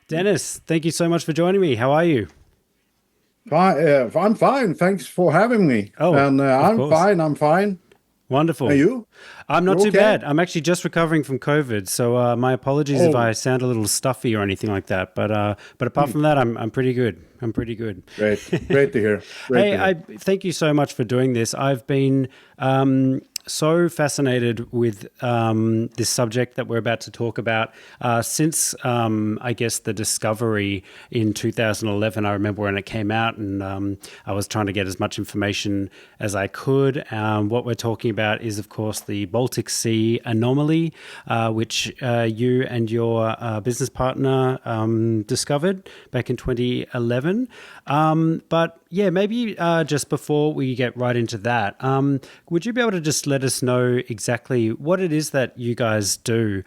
Dennis, thank you so much for joining me. How are you? I'm fine. Thanks for having me. Oh, And of I'm course. fine. I'm fine. Wonderful. Are you? I'm not You too okay? bad. I'm actually just recovering from COVID, so my apologies if Oh, I sound a little stuffy or anything like that. But apart hmm, from that, I'm pretty good. I'm pretty good. great. Great to hear. Great Hey, to hear. I thank you so much for doing this. I've been so fascinated with this subject that we're about to talk about since I guess the discovery in 2011. I remember when it came out, and I was trying to get as much information as I could. What we're talking about is, of course, the Baltic Sea Anomaly, which you and your business partner discovered back in 2011. But yeah, maybe just before we get right into that, would you be able to just let us know exactly what it is that you guys do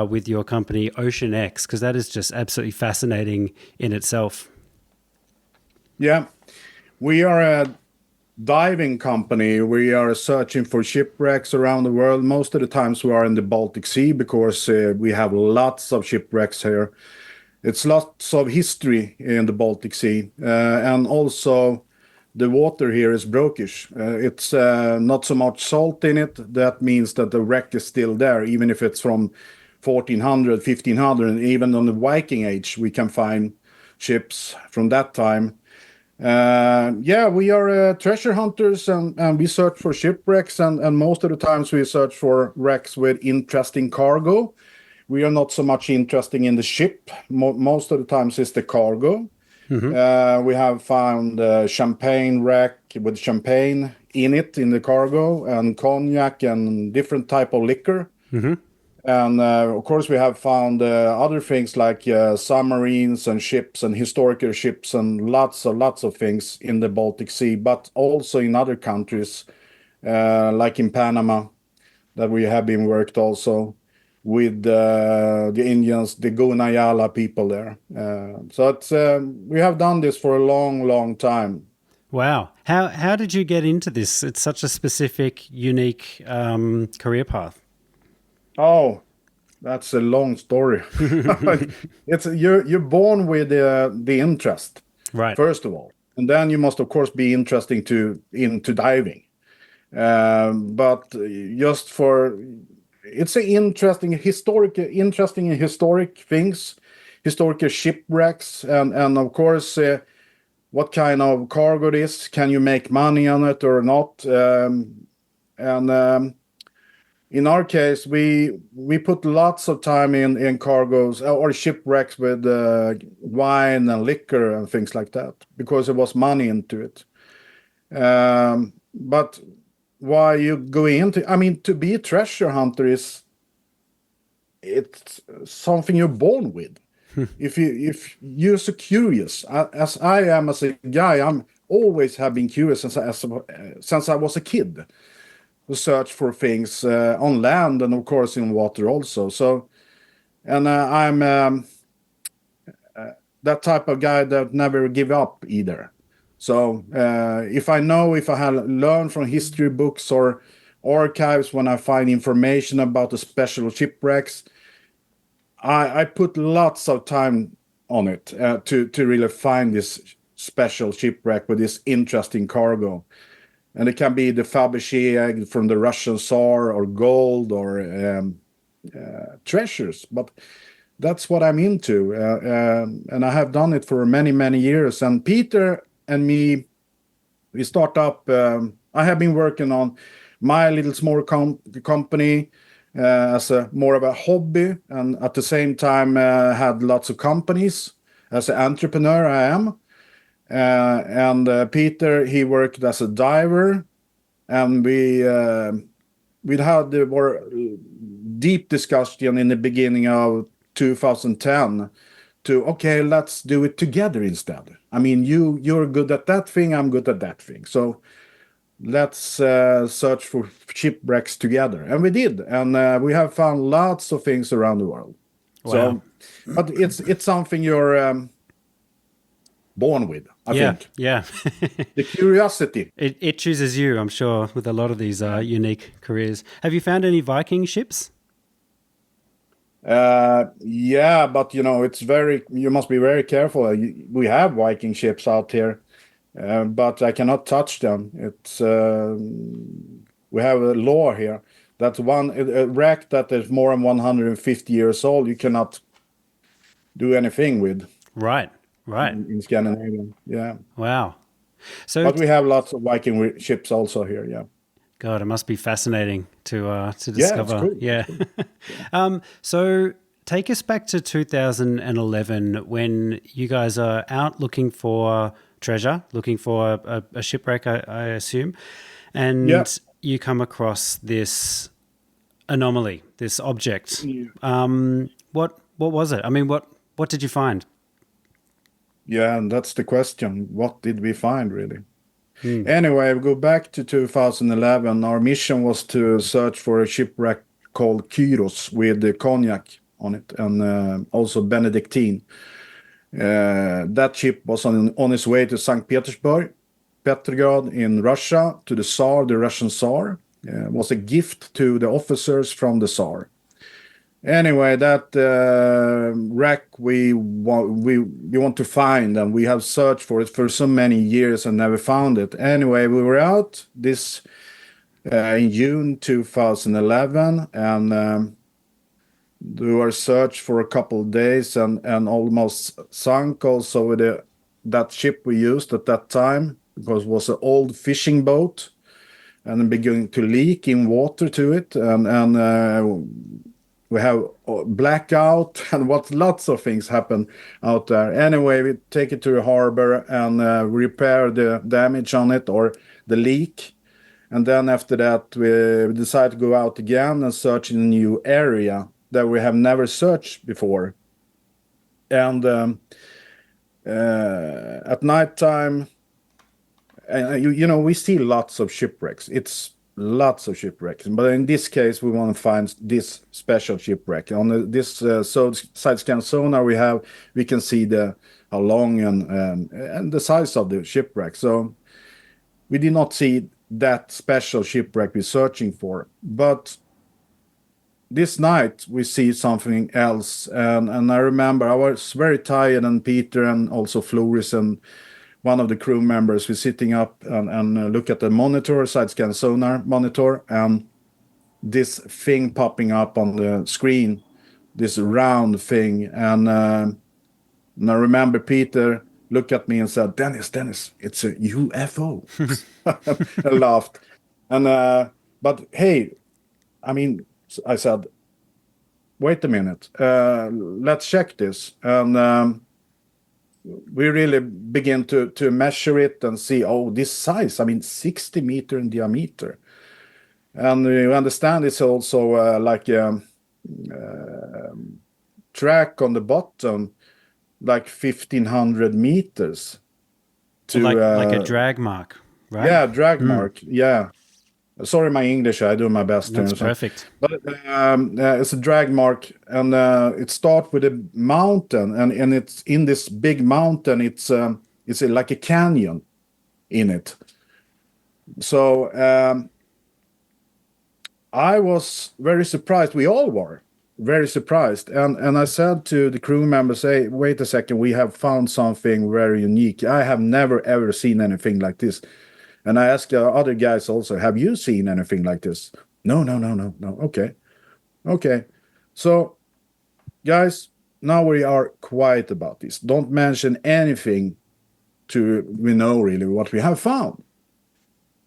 with your company Ocean X? Because that is just absolutely fascinating in itself. Yeah, we are a diving company. We are searching for shipwrecks around the world. Most of the times we are in the Baltic Sea because we have lots of shipwrecks here. It's lots of history in the Baltic Sea, and also the water here is brackish. It's not so much salt in it. That means that the wreck is still there, even if it's from 1400, 1500, and even on the Viking Age, we can find ships from that time. Yeah, we are treasure hunters, and we search for shipwrecks, and most of the times we search for wrecks with interesting cargo. We are not so much interested in the ship. Most of the times it's the cargo. Hmm. We have found champagne wreck with champagne in it in the cargo, and cognac and different type of liquor. Hmm. And of course, we have found other things like submarines and ships and historical ships and lots of things in the Baltic Sea, but also in other countries like in Panama that we have been worked also with the Indians, the Gunayala people there. So it's we have done this for a long time. Wow. How did you get into this? It's such a specific, unique career path. Oh, that's a long story. It's you're born with the interest Right. first of all, and then you must of course be interesting to into diving. But just for it's an interesting and historic things, historical shipwrecks, and of course, what kind of cargo it is. Can you make money on it or not? And In our case, we put lots of time in cargoes or shipwrecks with wine and liquor and things like that because there was money into it. But why you going into? I mean, to be a treasure hunter is it's something you're born with. If you're so curious, as I am as a guy, I'm always have been curious since I was a kid to search for things on land and of course in water also. So, and I'm that type of guy that never give up either. So if I have learned from history books or archives when I find information about the special shipwrecks, I put lots of time on it to really find this special shipwreck with this interesting cargo. And it can be the Fabergé egg from the Russian Tsar or gold or treasures. But that's what I'm into. And I have done it for many years. And Peter and me, we start up. I have been working on my little small company as a more of a hobby, and at the same time had lots of companies as an entrepreneur. I am, and Peter he worked as a diver, and we had the more deep discussion in the beginning of 2010 to okay, let's do it together instead. I mean, you're good at that thing, I'm good at that thing, so let's search for shipwrecks together, and we did, and we have found lots of things around the world. Wow. So, but it's something you're born with, I Yeah. think. Yeah. The curiosity. It chooses you, I'm sure, with a lot of these unique careers. Have you found any Viking ships? Yeah, but it's you must be very careful. We have Viking ships out here, but I cannot touch them. We have a law here that a wreck that is more than 150 years old, you cannot do anything with Right, right. in Scandinavia. Yeah, Wow. So, but we have lots of Viking ships also here. Yeah, God, it must be fascinating to yeah, it's discover. cool. It's Yeah. cool. Yeah. So take us back to 2011 when you guys are out looking for treasure, looking for a shipwreck, I assume, Yeah. and you come across this anomaly, this object. Yeah. What was it? I mean, what did you find? Yeah, and that's the question. What did we find, really? Hmm. Anyway, we go back to 2011. Our mission was to search for a shipwreck called Kyros with the cognac on it and also Benedictine. That ship was on its way to St. Petersburg, Petrograd in Russia, to the Tsar, the Russian Tsar. It was a gift to the officers from the Tsar. Anyway, that wreck we want to find, and we have searched for it for so many years and never found it. Anyway, we were out this in June 2011, and we were searched for a couple of days and almost sunk. Also, with that ship we used at that time, because it was an old fishing boat, and it began to leak in water to it, and we have blackout and lots of things happen out there. Anyway, we take it to the harbor and repair the damage on it or the leak. And then after that, we decide to go out again and search in a new area that we have never searched before. And at nighttime, we see lots of shipwrecks. It's lots of shipwrecks, but in this case, we want to find this special shipwreck. On this side scan sonar we can see how long and the size of the shipwreck. So we did not see that special shipwreck we're searching for, but this night we see something else, and I remember I was very tired, and Peter and also Floris and one of the crew members was sitting up and look at the monitor, side scan sonar monitor, and this thing popping up on the screen, this round thing, and I remember Peter looked at me and said, Dennis, it's a UFO." I laughed, and but hey, I mean, I said, wait a minute, let's check this, and we really begin to measure it and see, oh, this size, I mean, 60 meter in diameter. And you understand it's also like a track on the bottom, like 1,500 meters. To Like a drag mark, right? Yeah, drag mark. Yeah. Sorry, my English. I do my best. That's perfect. But it's a drag mark, and it starts with a mountain, and it's in this big mountain. It's like a canyon in it. So I was very surprised. We all were very surprised, and I said to the crew members, "Hey, wait a second. We have found something very unique. I have never ever seen anything like this." And I asked other guys also, have you seen anything like this? No. Okay. So, guys, now we are quiet about this. Don't mention anything we know really what we have found.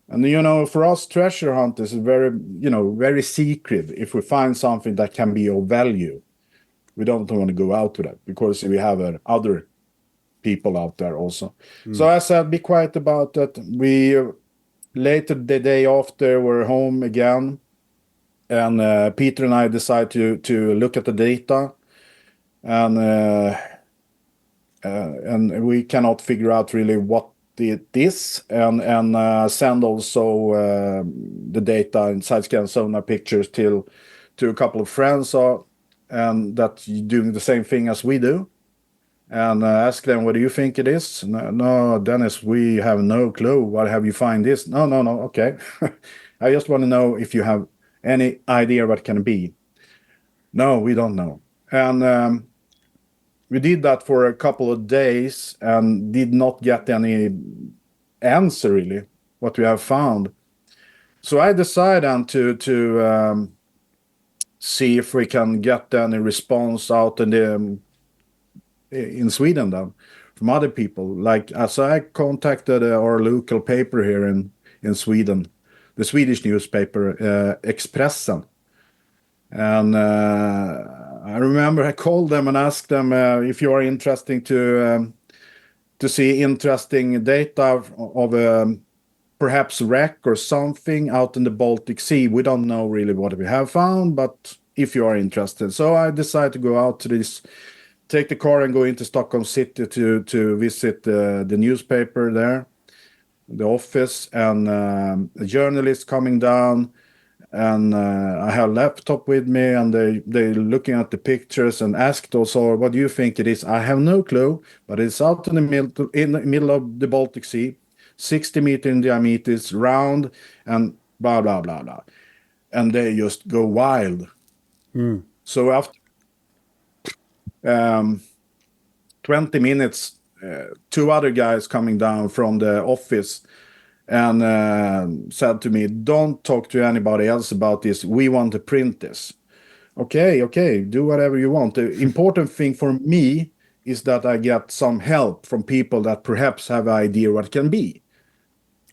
And, for us, treasure hunters is very secret. If we find something that can be of value, we don't want to go out to that because we have other people out there also. So I said, be quiet about that. We later the day after we're home again, and Peter and I decided to look at the data, and we cannot figure out really what it is, and send also the data and side scan sonar pictures to a couple of friends, and that doing the same thing as we do. And ask them, what do you think it is? No, Dennis, we have no clue. What have you find this? No. Okay. I just want to know if you have any idea what can be. No, we don't know. And we did that for a couple of days and did not get any answer really what we have found. So I decided then to see if we can get any response out in Sweden then from other people. Like as I contacted our local paper here in Sweden, the Swedish newspaper Expressen, and I remember I called them and asked them if you are interested to see interesting data of perhaps wreck or something out in the Baltic Sea. We don't know really what we have found, but if you are interested. So I decided to go out to this, take the car and go into Stockholm City to visit the newspaper there, the office, and a journalist coming down. And I have a laptop with me, and they looking at the pictures and asked also, "What do you think it is?" I have no clue, but it's out in the middle of the Baltic Sea, 60 meter in diameter, it's round, and blah blah blah blah, and they just go wild. So after 20 minutes, two other guys coming down from the office and said to me, "Don't talk to anybody else about this. We want to print this." Okay, do whatever you want. The important thing for me is that I get some help from people that perhaps have an idea what it can be.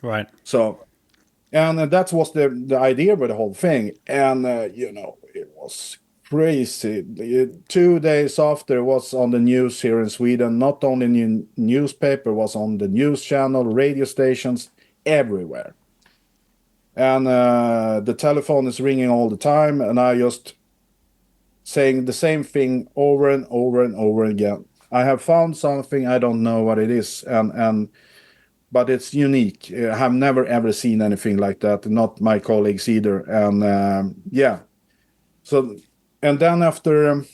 Right. So, and that was the idea with the whole thing. And, it was crazy. 2 days after, it was on the news here in Sweden, not only in newspaper, was on the news channel, radio stations, everywhere. And the telephone is ringing all the time, and I just saying the same thing over and over and over again. I have found something, I don't know what it is, but it's unique. I have never ever seen anything like that, not my colleagues either. And yeah, so, and then after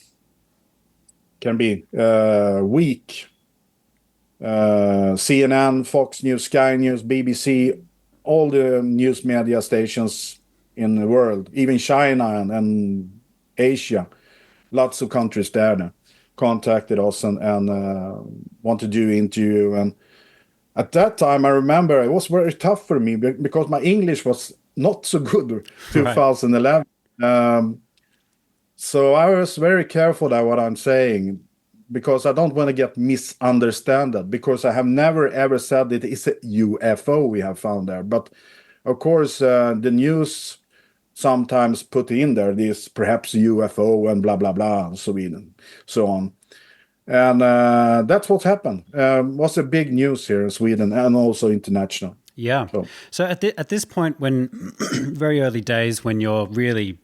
can be a week, CNN, Fox News, Sky News, BBC, all the news media stations in the world, even China and Asia, lots of countries there now, contacted us and want to do interview. And at that time, I remember it was very tough for me because my English was not so good 2011. So I was very careful at what I'm saying, because I don't want to get misunderstood, because I have never ever said it is a UFO we have found there. But of course, the news sometimes put in there this perhaps UFO and blah blah blah and so on. And that's what happened. Was a big news here in Sweden and also international. Yeah. So at this point, when very early days, when you're really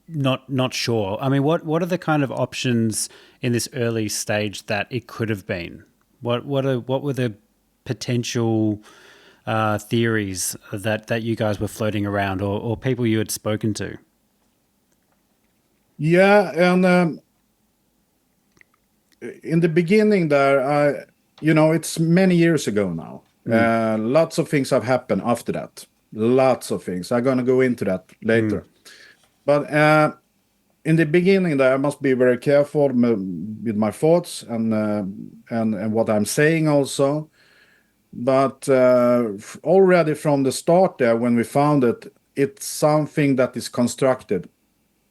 not sure, I mean, what are the kind of options in this early stage that it could have been? What were the potential theories that you guys were floating around, or people you had spoken to? Yeah, and in the beginning there, it's many years ago now. Lots of things have happened after that. Lots of things. I'm going to go into that later. But in the beginning there, I must be very careful with my thoughts and what I'm saying also. But already from the start there, when we found it, it's something that is constructed,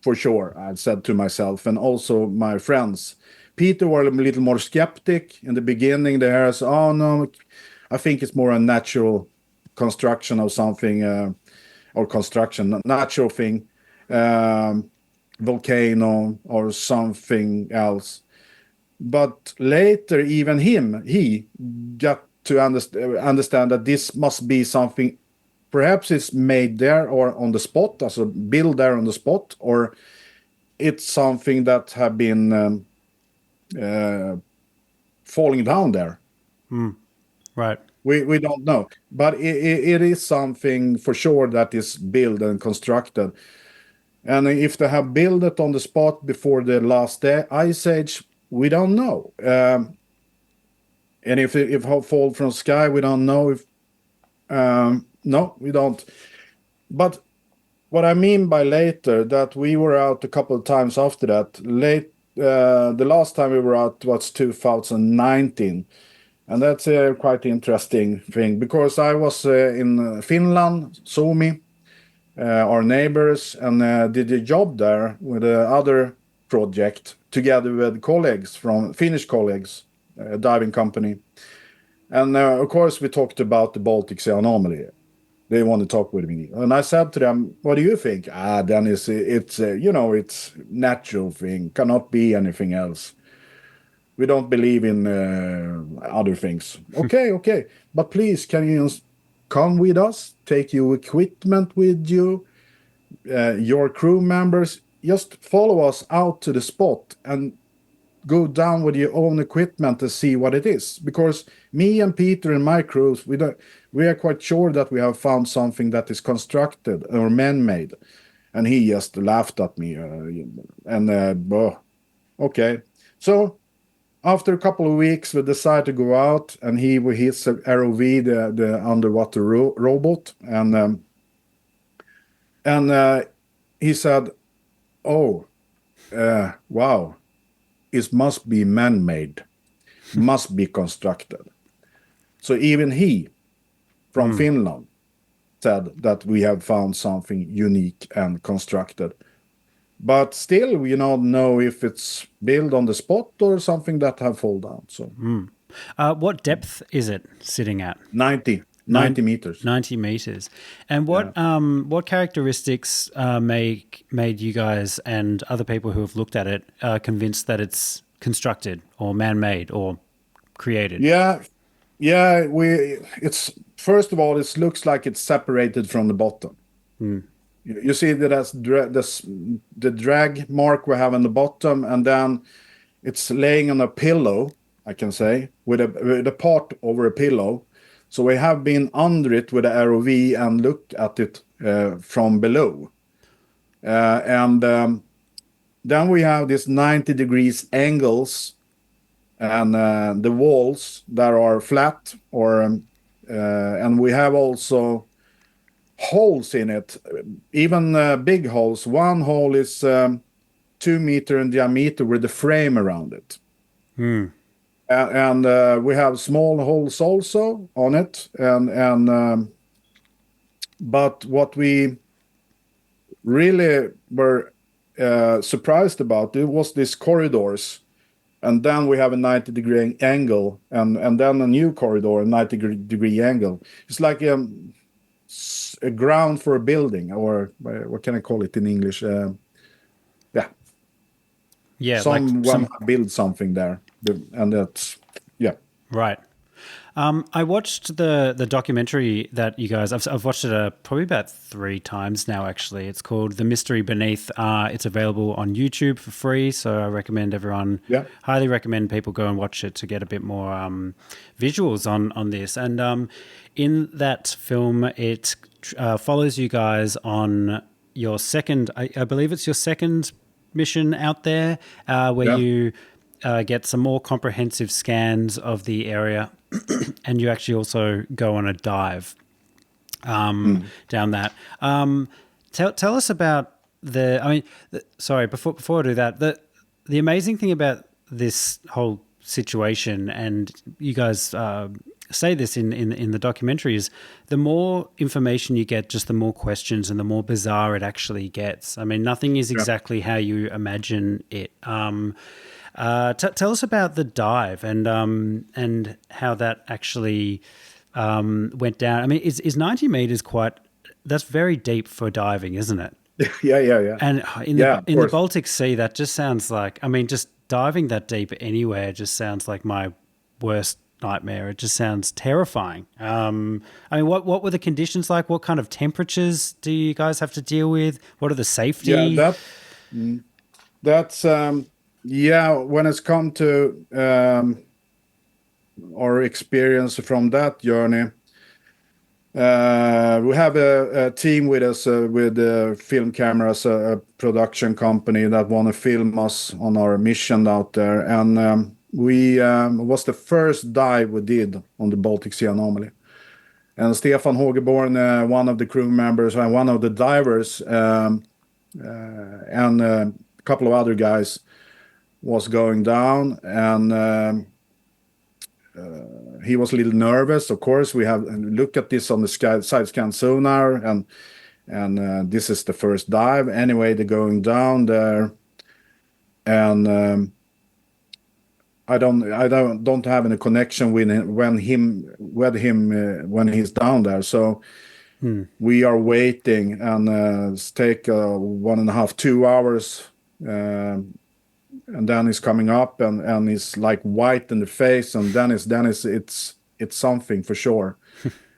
for sure, I said to myself, and also my friends. Peter were a little more skeptic in the beginning. There is, oh no, I think it's more a natural construction of something, or construction, natural thing, volcano or something else. But later, even he got to understand that this must be something. Perhaps it's made there or on the spot, as a build there on the spot, or it's something that have been falling down there. Right. We don't know, but it is something for sure that is built and constructed. And if they have built it on the spot before the last ice age, we don't know. And if it fall from sky, we don't know. If no, we don't. But what I mean by later, that we were out a couple of times after that, the last time we were out was 2019. And that's a quite interesting thing because I was in Finland, Suomi, our neighbors, and did a job there with other project together with colleagues from Finnish colleagues, diving company. And of course, we talked about the Baltic Sea Anomaly. They want to talk with me, and I said to them, "What do you think?" Dennis, it's it's natural thing, cannot be anything else. We don't believe in other things. Okay, but please, can you come with us? Take your equipment with you, your crew members. Just follow us out to the spot and go down with your own equipment to see what it is. Because me and Peter and my crews, we are quite sure that we have found something that is constructed or man-made. And he just laughed at me. Okay. So after a couple of weeks, we decided to go out, and he with his ROV, the underwater robot, and he said, "Oh, wow, it must be man-made, must be constructed." So even he, from Finland, said that we have found something unique and constructed. But still, we don't know if it's built on the spot or something that have fallen down. So, What depth is it sitting at? 90 meters. 90 meters. And what characteristics made you guys and other people who have looked at it convinced that it's constructed or man-made or created? Yeah. It's first of all, it looks like it's separated from the bottom. You see that as the drag mark we have on the bottom, and then it's laying on a pillow, I can say, with a part over a pillow. So we have been under it with the ROV and looked at it from below. Then we have this 90 degrees angles, and the walls that are flat, and we have also holes in it, even big holes. One hole is 2 meters in diameter with the frame around it. And we have small holes also on it, but what we really were surprised about it was these corridors, and then we have a 90-degree angle, and then a new corridor, a 90-degree angle. It's like a ground for a building, or what can I call it in English? Someone built something there, and that's right. I watched the documentary that you guys. I've watched it probably about 3 times now. Actually, it's called "The Mystery Beneath." It's available on YouTube for free, so I recommend everyone. Highly recommend people go and watch it to get a bit more visuals on this. And in that film, it follows you guys on your second. I believe it's your second mission out there, where you get some more comprehensive scans of the area. And you actually also go on a dive down that. Tell us about sorry, before I do that, the amazing thing about this whole situation, and you guys say this in the documentary, is the more information you get, just the more questions and the more bizarre it actually gets. I mean, nothing is exactly how you imagine it. Tell us about the dive and how that actually went down. I mean, is 90 meters that's very deep for diving, isn't it? Yeah. And in the Baltic Sea, that just sounds like, I mean, just diving that deep anywhere just sounds like my worst nightmare. It just sounds terrifying. I mean, what were the conditions like? What kind of temperatures do you guys have to deal with? What are the safety? Yeah, that's when it's come to our experience from that journey, we have a team with us with film cameras, a production company that want to film us on our mission out there, and we was the first dive we did on the Baltic Sea Anomaly. And Stefan Hågeborn, one of the crew members and one of the divers, and a couple of other guys, was going down, and he was a little nervous. Of course, we have look at this on the side scan sonar, and this is the first dive. Anyway, they're going down there, and I don't have any connection with him when he's down there. So we are waiting, and it's take 1.5, 2 hours. And then he's coming up, and he's like white in the face, and then it's something for sure.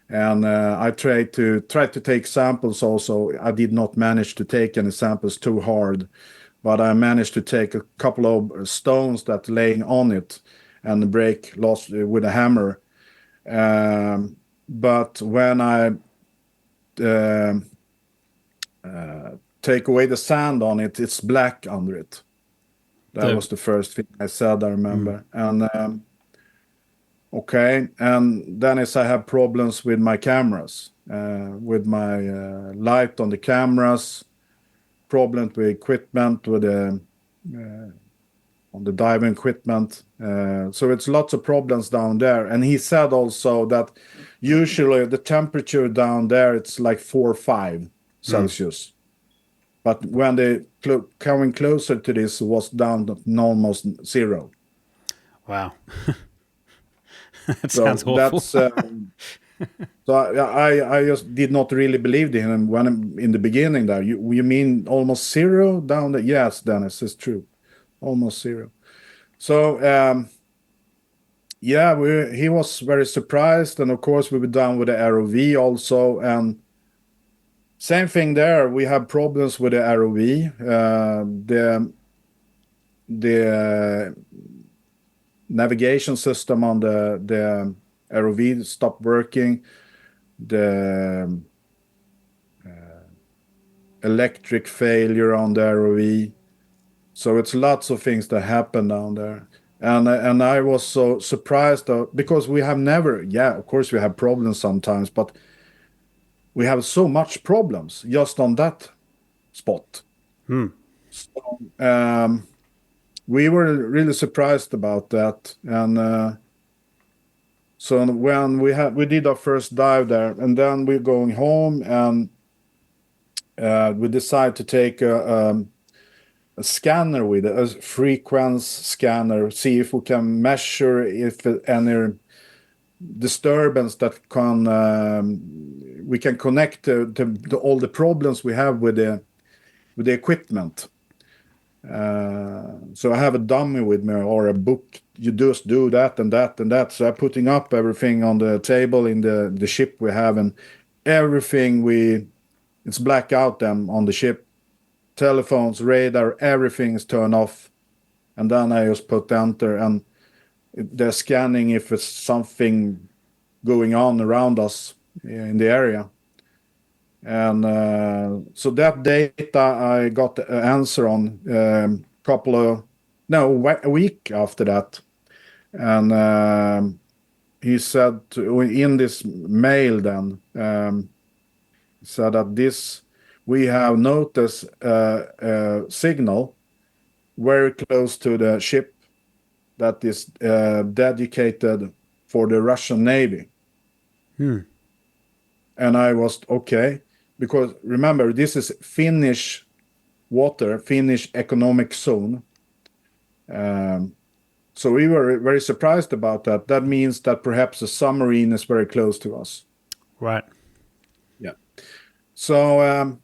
And I tried to take samples also. I did not manage to take any samples too hard, but I managed to take a couple of stones that laying on it and break lost with a hammer. But when I take away the sand on it, it's black under it. That was the first thing I said, I remember. And okay, and then I have problems with my cameras, with my light on the cameras, problems with equipment, with the on the diving equipment. So it's lots of problems down there. And he said also that usually the temperature down there, it's like 4 or 5 Celsius. But when they coming closer to this, it was down to almost 0. Wow. That sounds awful. That's, so I just did not really believe in him when in the beginning there. You mean almost 0 down there? Yes, Dennis, it's true. Almost 0. So, yeah, he was very surprised. And of course, we were down with the ROV also. And same thing there. We have problems with the ROV. The navigation system on the ROV stopped working. The electric failure on the ROV. So it's lots of things that happen down there. And I was so surprised because we have never, of course we have problems sometimes, but we have so much problems just on that spot. So, we were really surprised about that. And so when we did our first dive there, and then we're going home, and we decided to take a scanner with a frequency scanner, see if we can measure if any disturbance that we can connect to all the problems we have with the equipment. So I have a dummy with me or a book. You just do that and that and that. So I'm putting up everything on the table in the ship we have, and everything it's black out them on the ship. Telephones, radar, everything is turned off. And then I just put enter, and they're scanning if it's something going on around us in the area. And so that data I got an answer on a week after that. And he said in this mail then, he said that we have noticed a signal very close to the ship that is dedicated for the Russian Navy. And I was okay, because remember, this is Finnish water, Finnish economic zone. So we were very surprised about that. That means that perhaps a submarine is very close to us. Right. Yeah. So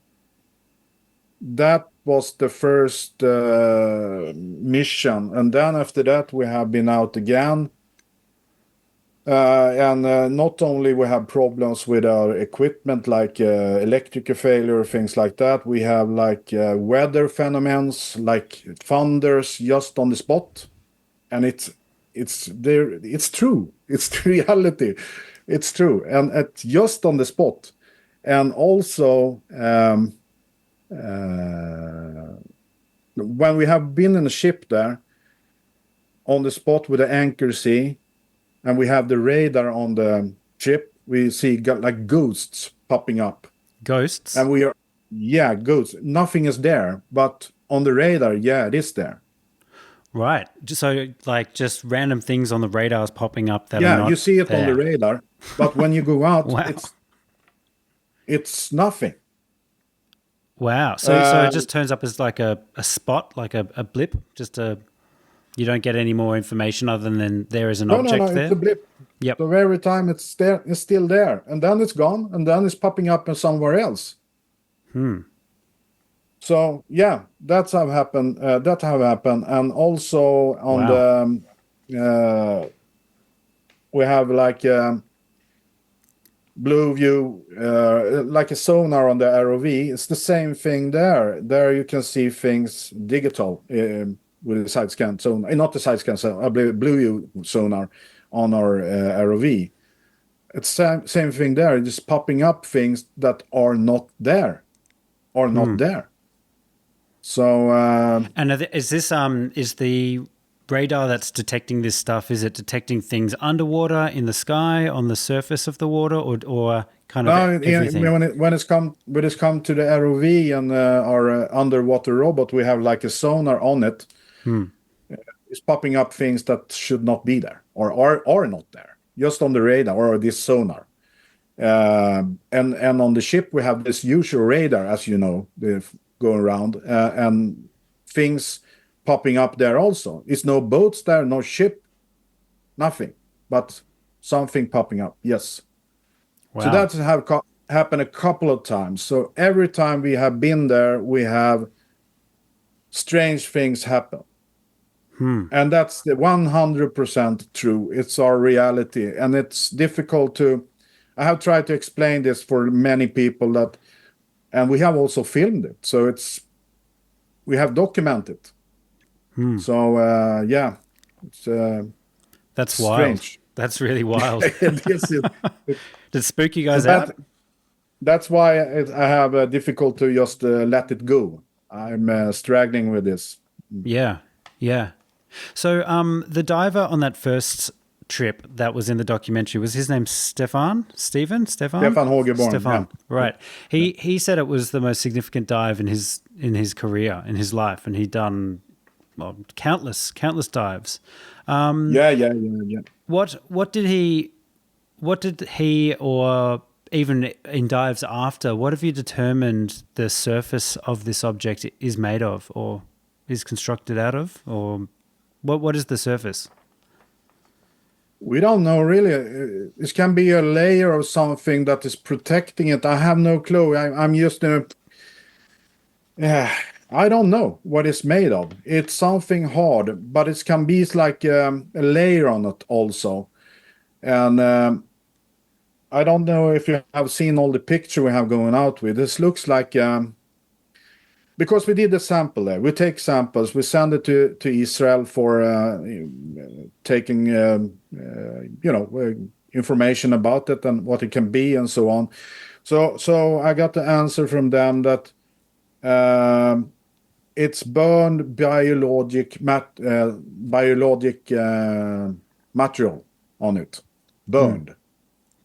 that was the first mission. And then after that, we have been out again. And not only we have problems with our equipment, like electrical failure, things like that. We have like weather phenomena, like thunders just on the spot. And it's there. It's true. It's reality. It's true. And it's just on the spot. And also, when we have been in a ship there, on the spot with the anchor sea, and we have the radar on the ship, we see like ghosts popping up. Ghosts? And ghosts. Nothing is there, but on the radar, it is there. Right. So, like, just random things on the radars popping up that are Yeah, you not see it on the there. radar, but when you go out, Wow. it's nothing. Wow. So it Uh, just turns up as like a spot, like a blip, just a, you don't get any more information other than there is an no, object it's a there. blip. Yep. So every time it's there, it's still there, and then it's gone, and then it's popping up somewhere else. So yeah, that's how happened. That have happened, and also on Wow. the we have like blue view, like a sonar on the ROV. It's the same thing there. There you can see things digital with the side scan sonar, not the side scan sonar, blue view sonar on our ROV. It's same thing there, just popping up things that are not there, or not there. So And is this is the radar that's detecting this stuff? Is it detecting things underwater, in the sky, on the surface of the water, or kind of no, everything? when it's come to the ROV and our underwater robot, we have like a sonar on it. It's popping up things that should not be there, or are not there, just on the radar or this sonar. And on the ship we have this usual radar, as you know, going around, and things popping up there also. It's no boats there, no ship, nothing, but something popping up. Yes. So Wow. that's happened a couple of times. So every time we have been there, we have strange things happen. And that's the 100% true. It's our reality. And it's difficult to, I have tried to explain this for many people that, and we have also filmed it. So we have documented. So, yeah, it's That's wild. strange. That's really wild. This is, Did it spook you so guys out? that's why I have difficult to just let it go. I'm struggling with this. Yeah. Yeah. So the diver on that first trip that was in the documentary, was his name Stefan? Stefan? Stefan Hågeborn, yeah. Stefan. Right. He said it was the most significant dive in his career, in his life, and he'd done, well, countless dives. Yeah. What did he, or even in dives after, what have you determined the surface of this object is made of, or is constructed out of, or what is the surface? We don't know really. It can be a layer of something that is protecting it. I have no clue. I'm just yeah. I don't know what it's made of. It's something hard, but it can be like a layer on it also. And I don't know if you have seen all the picture we have going out with. This looks like because we did the sample there. We take samples, we send it to Israel for taking information about it and what it can be and so on. So I got the answer from them that it's burned biologic material on it, burned.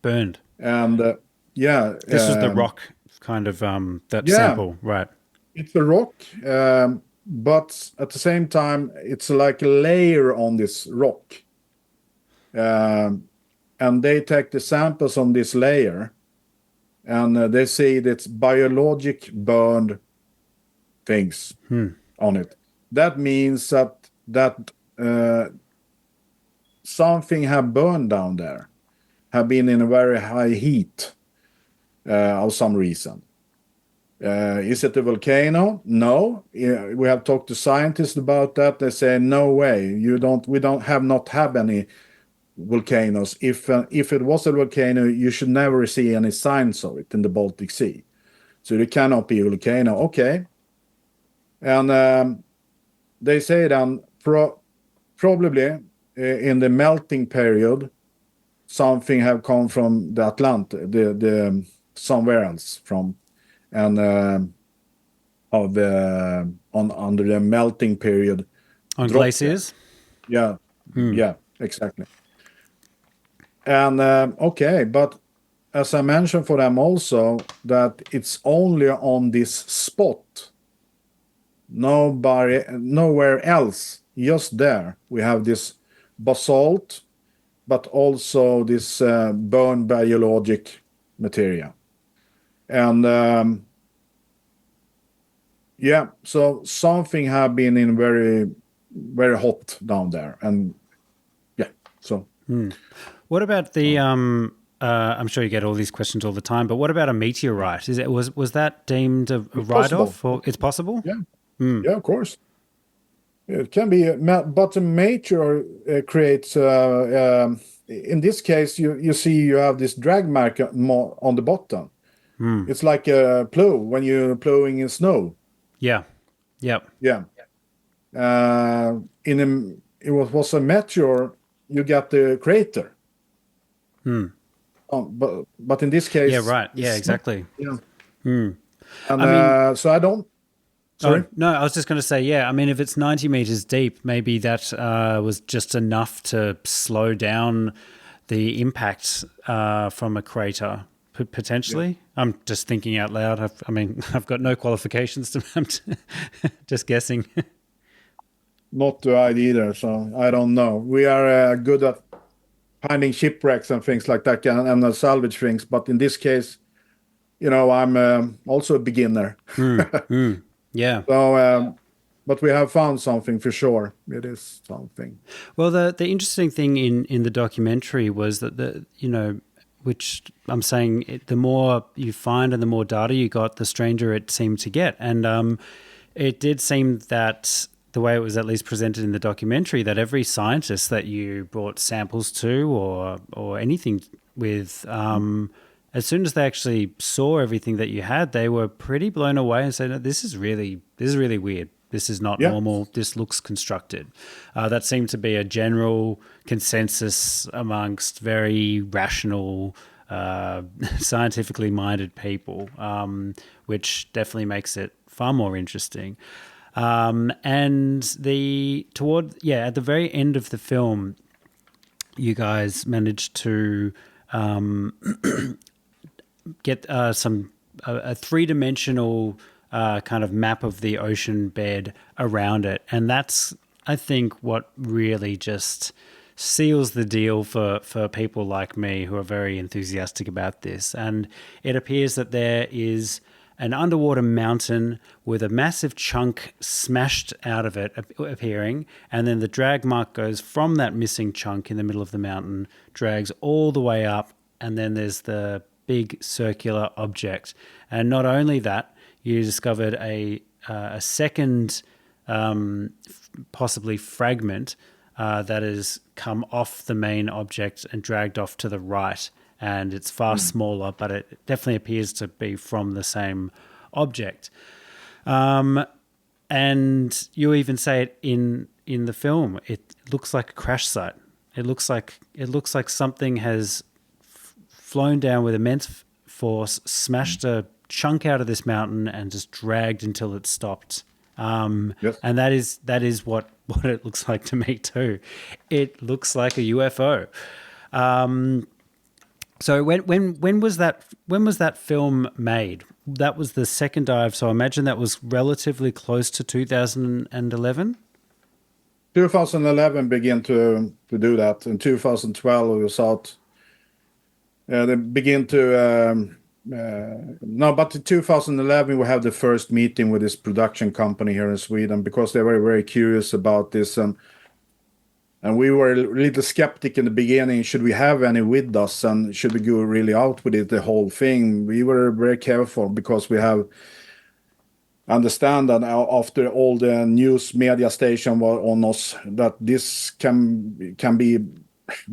Burned. And yeah, This was the rock kind of that yeah, sample, right? it's a rock, but at the same time, it's like a layer on this rock. And they take the samples on this layer, and they say it's biologic burned things on it. That means that something have burned down there, have been in a very high heat of some reason. Is it a volcano? No. We have talked to scientists about that. They say no way. We don't have any volcanoes. If it was a volcano, you should never see any signs of it in the Baltic Sea. So it cannot be a volcano. Okay. And they say then probably in the melting period, something have come from the Atlantic, the somewhere else from. And under the melting period On glaciers. Yeah, exactly. And okay, but as I mentioned for them also, that it's only on this spot, nowhere else just there, we have this basalt, but also this bone biologic material. And yeah, so something have been in very, very hot down there. And yeah, so. What about the? I'm sure you get all these questions all the time, but what about a meteorite? Is it was that deemed a It's possible. write-off, or it's possible? Yeah, yeah, of course. It can be, but the meteor creates. In this case, you see you have this drag mark on the bottom. It's like a plow when you're plowing in snow. Yeah, yep. Yeah. It was a meteor. You got the crater. But in this case, Yeah, right. Yeah, it's not. exactly. Yeah. And I mean, so I don't. Sorry. oh, no, I was just going to say, yeah. I mean, if it's 90 meters deep, maybe that was just enough to slow down the impact from a crater, potentially. I'm just thinking out loud. I've got no qualifications to. I'm just guessing. Not to hide either, so I don't know. We are good at finding shipwrecks and things like that, and salvage things. But in this case, I'm also a beginner. Yeah. So, but we have found something for sure. It is something. Well, the interesting thing in the documentary was that which I'm saying, the more you find and the more data you got, the stranger it seemed to get, and it did seem that the way it was at least presented in the documentary, that every scientist that you brought samples to or anything with, as soon as they actually saw everything that you had, they were pretty blown away and said, no, this is really weird. This is not normal. This looks constructed. That seemed to be a general consensus amongst very rational, scientifically minded people, which definitely makes it far more interesting. And at the very end of the film, you guys managed to get a three-dimensional kind of map of the ocean bed around it, and that's, I think, what really just seals the deal for people like me who are very enthusiastic about this. And it appears that there is an underwater mountain with a massive chunk smashed out of it appearing, and then the drag mark goes from that missing chunk in the middle of the mountain, drags all the way up, and then there's the big circular object. And not only that, you discovered a second possibly fragment that has come off the main object and dragged off to the right, and it's far smaller, but it definitely appears to be from the same object. And you even say it in the film. It looks like a crash site. It looks like something has flown down with immense force, smashed a chunk out of this mountain, and just dragged until it stopped. Yes. And that is what it looks like to me too. It looks like a UFO. So when was that film made? That was the second dive, so I imagine that was relatively close to 2011. 2011 began to do that. In 2012 we was out. They begin to no, but in 2011 we have the first meeting with this production company here in Sweden, because they were very curious about this, and we were a little skeptic in the beginning. Should we have any with us, and should we go really out with it, the whole thing? We were very careful, because we have understand that after all the news media station were on us, that this can be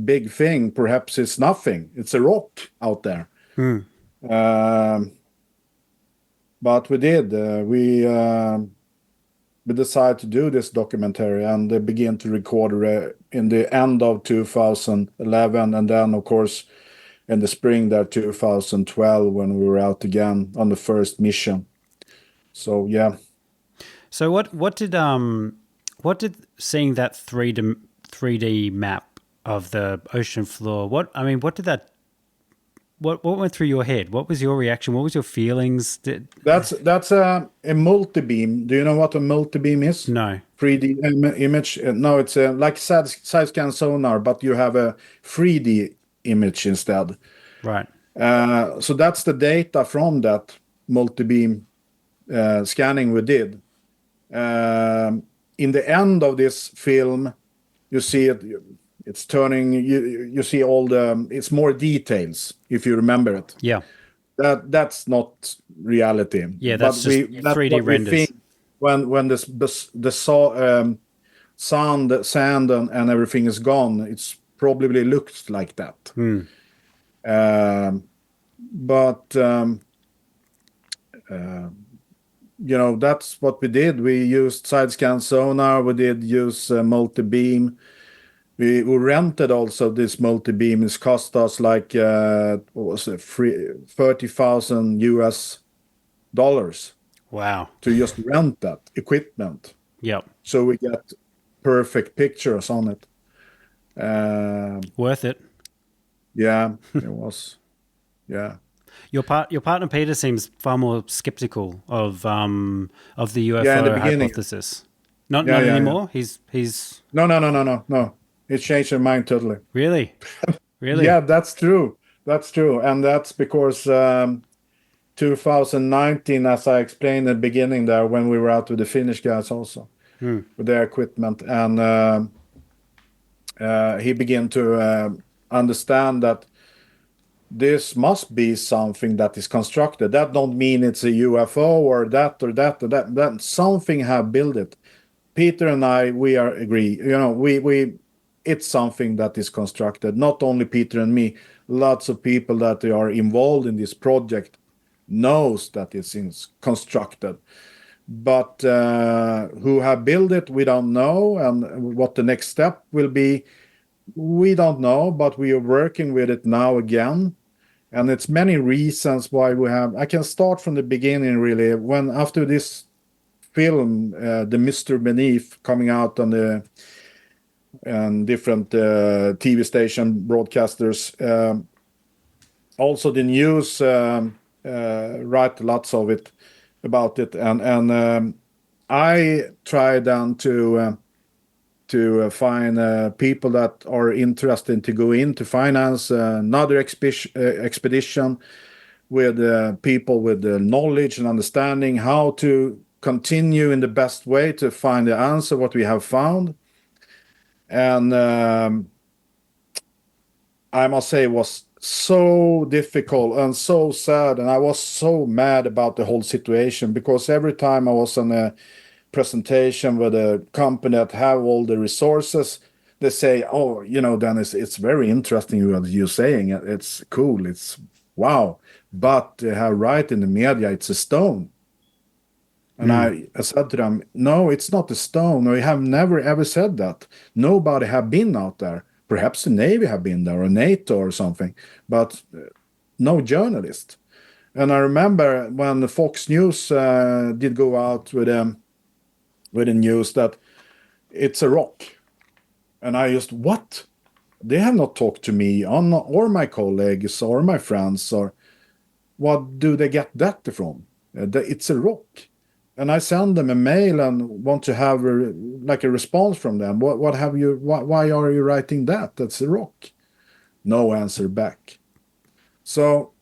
big thing. Perhaps it's nothing. It's a rock out there. But we did. We decided to do this documentary, and they began to record in the end of 2011, and then of course in the spring there 2012 when we were out again on the first mission. So yeah. So what did seeing that 3D map of the ocean floor, what did that what went through your head? What was your reaction? What was your feelings? That's a multi-beam. Do you know what a multi-beam is? No. 3D image. No, it's like side scan sonar, but you have a 3D image instead. Right. So that's the data from that multi-beam scanning we did. In the end of this film, you see it. It's turning. You see all the. It's more details if you remember it. Yeah. That's not reality. Yeah, but that's just that's 3D what we renders. think when the sand and everything is gone. It's probably looks like that. But that's what we did. We used side scan sonar. We did use multi-beam. We rented also this multi-beam. It's cost us like what was it, $30,000 Wow. to just rent that equipment. Yep. So we get perfect pictures on it. Worth it. Yeah, it was. Yeah. Your partner Peter seems far more skeptical of the UFO Yeah, in the beginning. hypothesis. Not Yeah. anymore. He's No. It changed their mind totally. really. Yeah, that's true. And that's because 2019, as I explained at the beginning there, when we were out with the Finnish guys also, with their equipment, and he began to understand that this must be something that is constructed. That don't mean it's a UFO or that. That something have built it. Peter and I, we agree. It's something that is constructed. Not only Peter and me, lots of people that are involved in this project knows that it's constructed. But who have built it, we don't know. And what the next step will be, we don't know. But we are working with it now again. And it's many reasons why we have. I can start from the beginning, really. When after this film, the Mr. Beneath, coming out on the different TV station broadcasters. Also, the news write lots of it about it, and I try then to find people that are interested to go in to finance another expedition with people with the knowledge and understanding how to continue in the best way to find the answer what we have found. And I must say it was so difficult and so sad, and I was so mad about the whole situation, because every time I was on a presentation with a company that have all the resources, they say, "Oh, Dennis, it's very interesting what you're saying. It's cool. It's wow." But they have right in the media, it's a stone. And I said to them, "No, it's not a stone. We have never ever said that. Nobody have been out there. Perhaps the Navy have been there, or NATO or something, but no journalist." And I remember when the Fox News did go out with the news that it's a rock. And I just, what? They have not talked to me or my colleagues or my friends, or what do they get that from? It's a rock. And I send them a mail and want to have a response from them. What have you? Why are you writing that? That's a rock. No answer back. So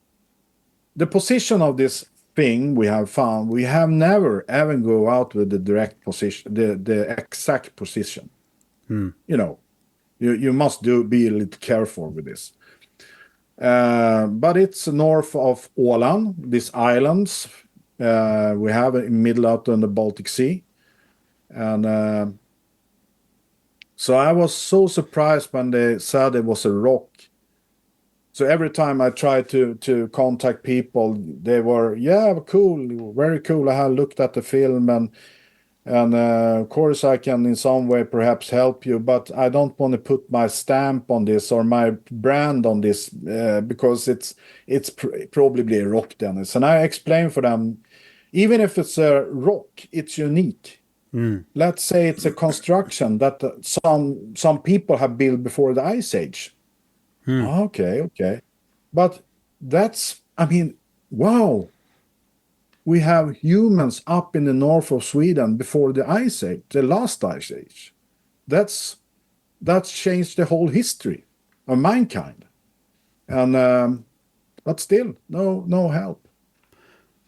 the position of this thing we have found, we have never ever go out with the direct position, the exact position. You must be a little careful with this. But it's north of Åland, these islands. We have it in the middle out on the Baltic Sea. And so I was so surprised when they said it was a rock. So every time I tried to contact people, they were, "Yeah, cool, very cool. I have looked at the film, and of course I can in some way perhaps help you, but I don't want to put my stamp on this or my brand on this because it's probably a rock, Dennis." And I explained for them, even if it's a rock, it's unique. Let's say it's a construction that some people have built before the Ice Age. Okay. But I mean, wow. We have humans up in the north of Sweden before the ice age, the last ice age. That's changed the whole history of mankind. And but still, no help.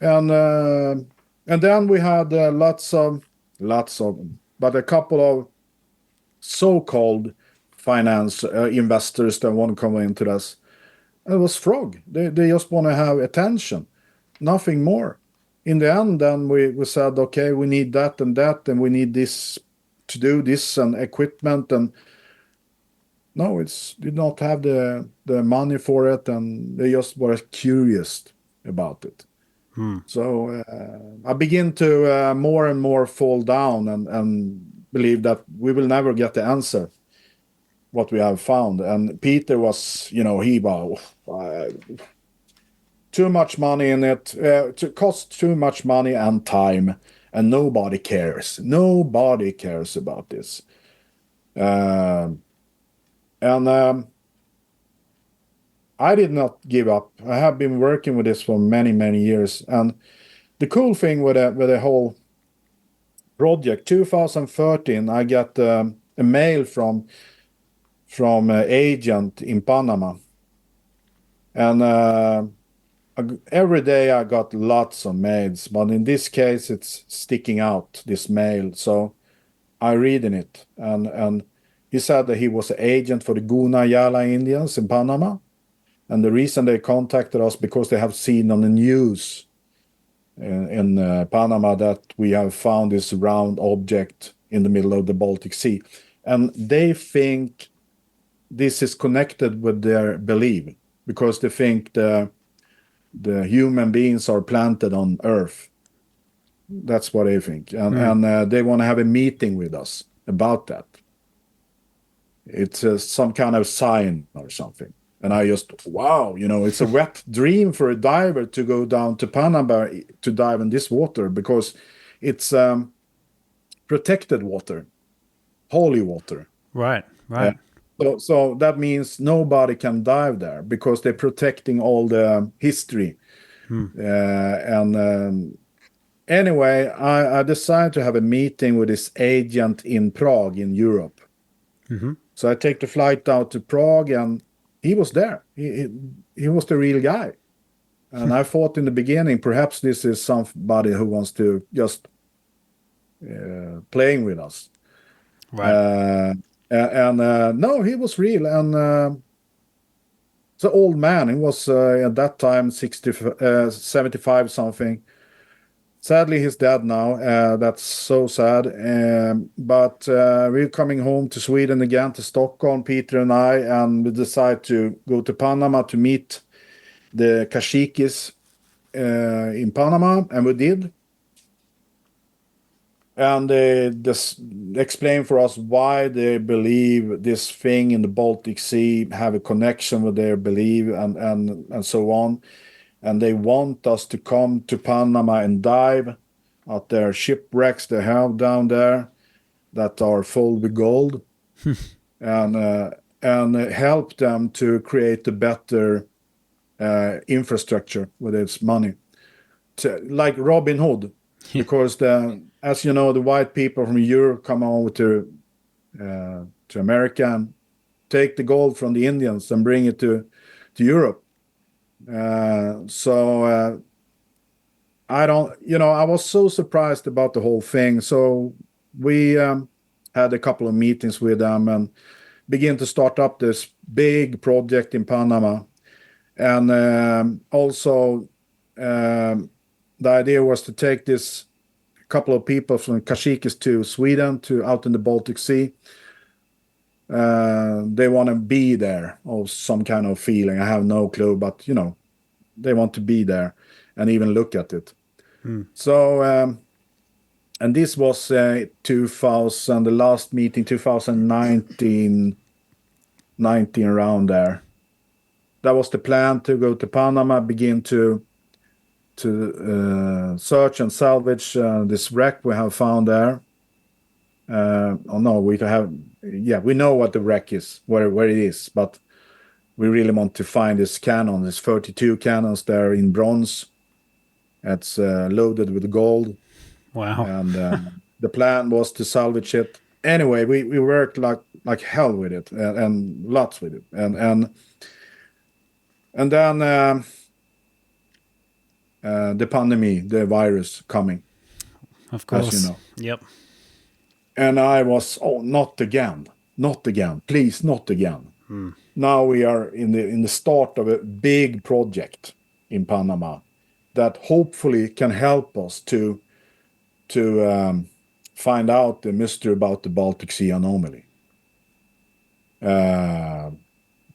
And then we had lots of, but a couple of so-called finance investors that want to come into this. It was frog. They just want to have attention, nothing more. In the end, then we said, okay, we need that, and we need this to do this and equipment, and no, it's did not have the money for it, and they just were curious about it. So I begin to more and more fall down and believe that we will never get the answer what we have found. And Peter was, he was too much money in it, to cost too much money and time, and nobody cares. Nobody cares about this. And I did not give up. I have been working with this for many, many years. And the cool thing with the whole project, 2013, I got a mail from an agent in Panama. And every day I got lots of mails, but in this case it's sticking out, this mail. So I read in it, and he said that he was an agent for the Guna Yala Indians in Panama, and the reason they contacted us because they have seen on the news in Panama that we have found this round object in the middle of the Baltic Sea, and they think this is connected with their belief because they think the human beings are planted on Earth. That's what they think. And they want to have a meeting with us about that. It's some kind of sign or something. And I just, wow, it's a wet dream for a diver to go down to Panama to dive in this water because it's protected water, holy water. Right. So that means nobody can dive there because they're protecting all the history. Anyway, I decided to have a meeting with this agent in Prague in Europe. So I take the flight out to Prague, and he was there. He was the real guy. And I thought in the beginning, perhaps this is somebody who wants to just playing with us. Right. No, he was real. And it's an old man. He was at that time 75 something. Sadly, he's dead now. That's so sad. But we're coming home to Sweden again, to Stockholm, Peter and I, and we decide to go to Panama to meet the Kashikis in Panama, and we did. And they just explain for us why they believe this thing in the Baltic Sea have a connection with their belief and so on. And they want us to come to Panama and dive at their shipwrecks they have down there that are full with gold, and help them to create a better infrastructure with its money, like Robin Hood, because as you know, the white people from Europe come over to America and take the gold from the Indians and bring it to Europe. So I was so surprised about the whole thing. So we had a couple of meetings with them and began to start up this big project in Panama. And also the idea was to take this couple of people from Kashikis to Sweden, to out in the Baltic Sea. They want to be there, or some kind of feeling. I have no clue, but they want to be there and even look at it. So, and this was 2000, the last meeting, 2019, around there. That was the plan, to go to Panama, begin to search and salvage this wreck we have found there. We know what the wreck is, where it is, but we really want to find this cannon. There's 32 cannons there in bronze. It's loaded with gold. Wow. And the plan was to salvage it. Anyway, we worked like hell with it, and lots with it. And then the pandemic, the virus coming, Of course. as you know. Yep. And I was, not again, please, not again. Now we are in the start of a big project in Panama that hopefully can help us to find out the mystery about the Baltic Sea Anomaly.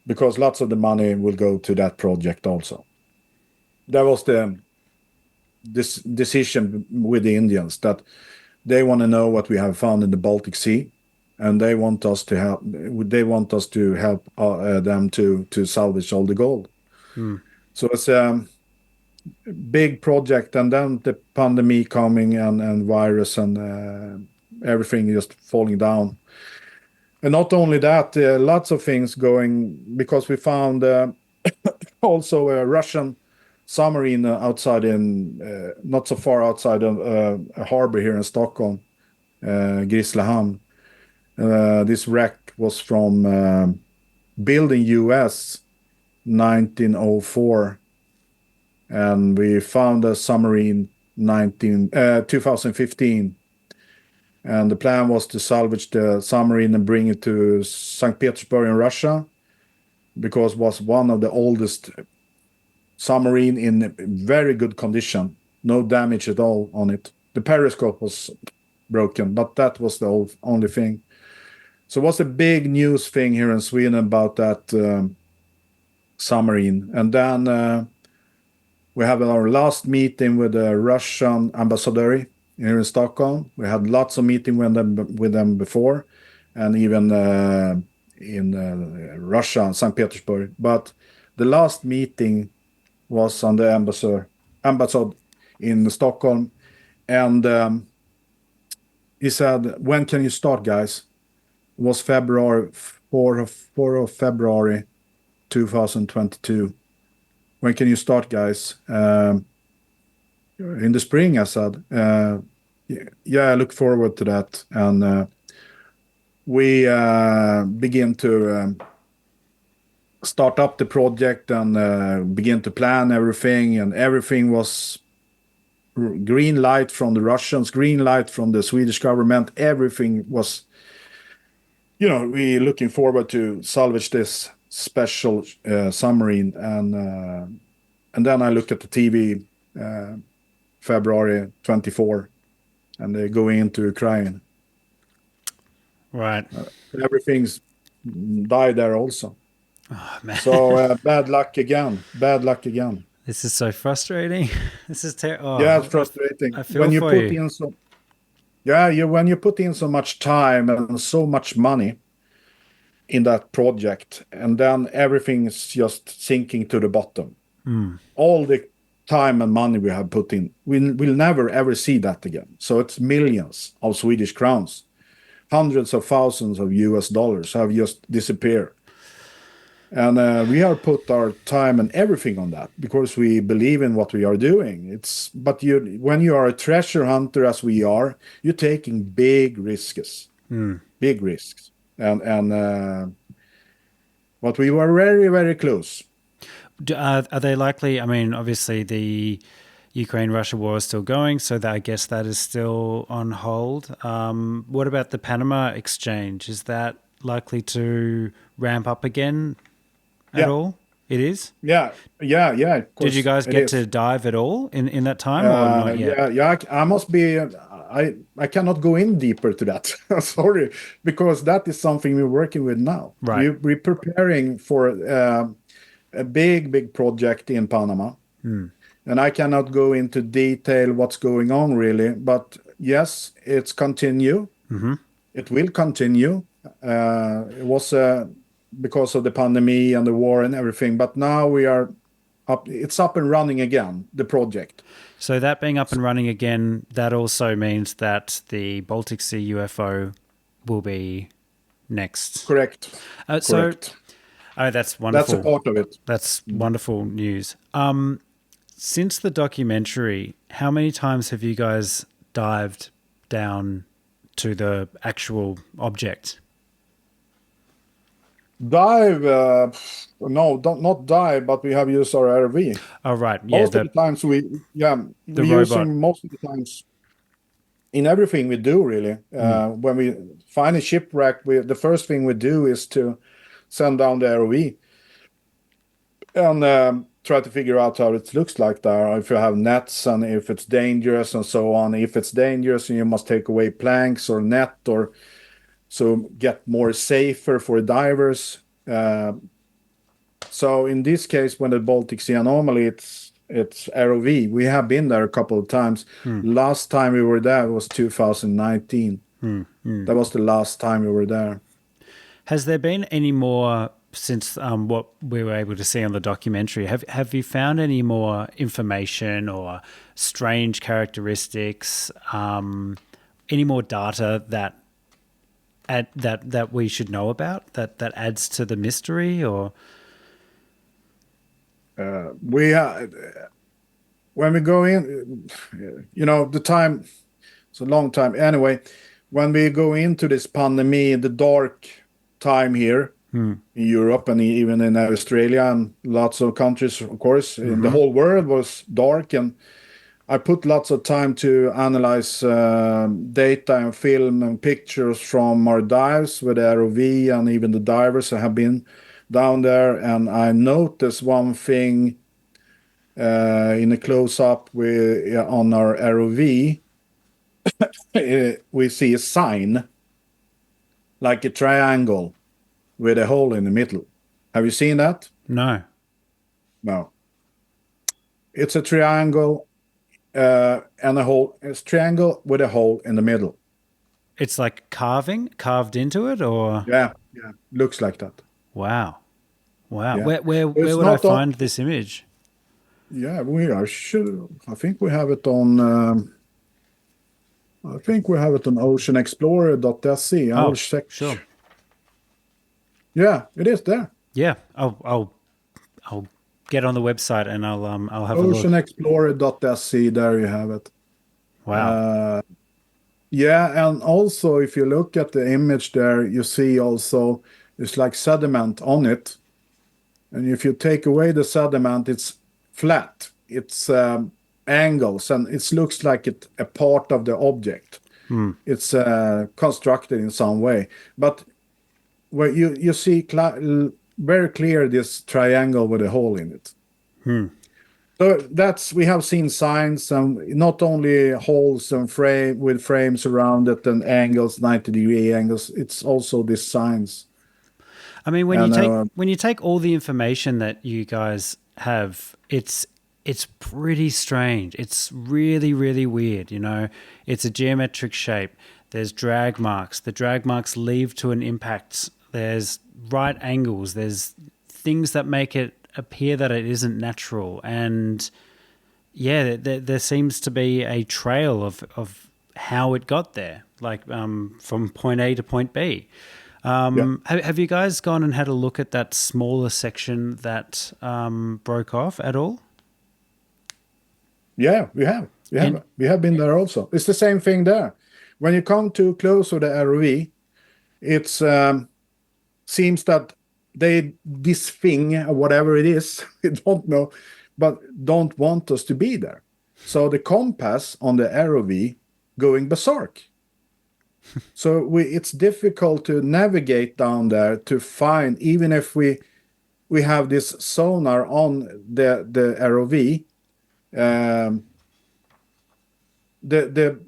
Because lots of the money will go to that project also. That was this decision with the Indians, that they want to know what we have found in the Baltic Sea, and they want us to help. They want us to help them to salvage all the gold. So it's a big project, and then the pandemic coming and virus and everything just falling down. And not only that, lots of things going, because we found also a Russian submarine outside not so far outside of a harbor here in Stockholm, Grisslehamn. This wreck was from built in US 1904, and we found a submarine 2015. And the plan was to salvage the submarine and bring it to St. Petersburg in Russia, because it was one of the oldest submarine in very good condition, no damage at all on it. The periscope was broken, but that was the only thing. So it was a big news thing here in Sweden about that submarine. And then we have our last meeting with the Russian ambassador here in Stockholm. We had lots of meetings with them before, and even in Russia, St. Petersburg. But the last meeting was on the embassy in Stockholm, and he said, "When can you start, guys?" It was February 4 of February 2022. "When can you start, guys?" In the spring, I said. Yeah, I look forward to that. And we begin to start up the project and begin to plan everything. And everything was green light from the Russians, green light from the Swedish government. Everything was, we looking forward to salvage this special submarine. And then I look at the TV, February 24, and they go into Ukraine. Right. Everything's died there also. Oh, man. So bad luck again. This is so frustrating. This is terrible. Yeah, it's frustrating. I feel for you. When you put in so much time and so much money in that project, and then everything is just sinking to the bottom. All the time and money we have put in, we'll never ever see that again. So it's millions of Swedish crowns, hundreds of thousands of US dollars have just disappeared. And we have put our time and everything on that because we believe in what we are doing. But when you are a treasure hunter, as we are, you're taking big risks, big risks. But we were very, very close. Are they likely? I mean, obviously the Ukraine-Russia war is still going, so I guess that is still on hold. What about the Panama exchange? Is that likely to ramp up again at all? It is? Yeah. Did you guys get to dive at all in that time or not yet? Yeah. I must be... I cannot go in deeper to that. Sorry, because that is something we're working with now. Right. We're preparing for a big project in Panama. And I cannot go into detail what's going on really, but yes, it's continue. It will continue. It was because of the pandemic and the war and everything, but now we are up. It's up and running again, the project. So that being up and running again, that also means that the Baltic Sea UFO will be next. Correct. So Oh, that's That's a wonderful. part of it. That's wonderful news. Since the documentary, how many times have you guys dived down to the actual object? Dive, no, don't not dive, but we have used our RV. Oh, right. Yeah, Most of the times the we robot. using most of the times in everything we do really. When we find a shipwreck, the first thing we do is to send down the ROV and try to figure out how it looks like there. If you have nets and if it's dangerous and so on. If it's dangerous, you must take away planks or net or so get more safer for divers. So in this case, when the Baltic Sea Anomaly, it's ROV. We have been there a couple of times. Last time we were there was 2019. That was the last time we were there. Has there been any more since what we were able to see on the documentary? Have you found any more information or strange characteristics? Any more data that we should know about that adds to the mystery? Or When we go in, the time, it's a long time. Anyway, when we go into this pandemic, the dark time here in Europe and even in Australia and lots of countries, of course, in the whole world was dark. And I put lots of time to analyze data and film and pictures from our dives with the ROV and even the divers that have been down there. And I noticed one thing in a close-up on our ROV. We see a sign like a triangle with a hole in the middle. Have you seen that? no? No. It's a triangle and a hole. It's a triangle with a hole in the middle. It's like carved into it, or Yeah, looks like that. wow. Yeah, Where it's would I not on. find this image? Yeah, I should. I think we have it on. I think we have it on oceanexplorer.se. I will Oh, check. sure. Yeah, it is there. Yeah, I'll get on the website and I'll have a look. Oceanexplorer.se. There you have it. Wow. Yeah, and also if you look at the image there, you see also it's like sediment on it. And if you take away the sediment, it's flat. It's angles, and it looks like a part of the object. It's constructed in some way. But where you see very clear this triangle with a hole in it. So we have seen signs, and not only holes and with frames around it and angles, 90-degree angles. It's also these signs. I mean, And when you take all the information that you guys have, it's pretty strange. It's really, really weird. It's a geometric shape. There's drag marks. The drag marks lead to an impact. There's right angles. There's things that make it appear that it isn't natural. And yeah, there seems to be a trail of how it got there, like from point A to point B. yeah. Have you guys gone and had a look at that smaller section that broke off at all? Yeah, we have. And We have been there also. It's the same thing there. When you come too close to the ROV, it seems that this thing, whatever it is, we don't know, but don't want us to be there. So the compass on the ROV going berserk. So it's difficult to navigate down there to find, even if we have this sonar on the ROV. The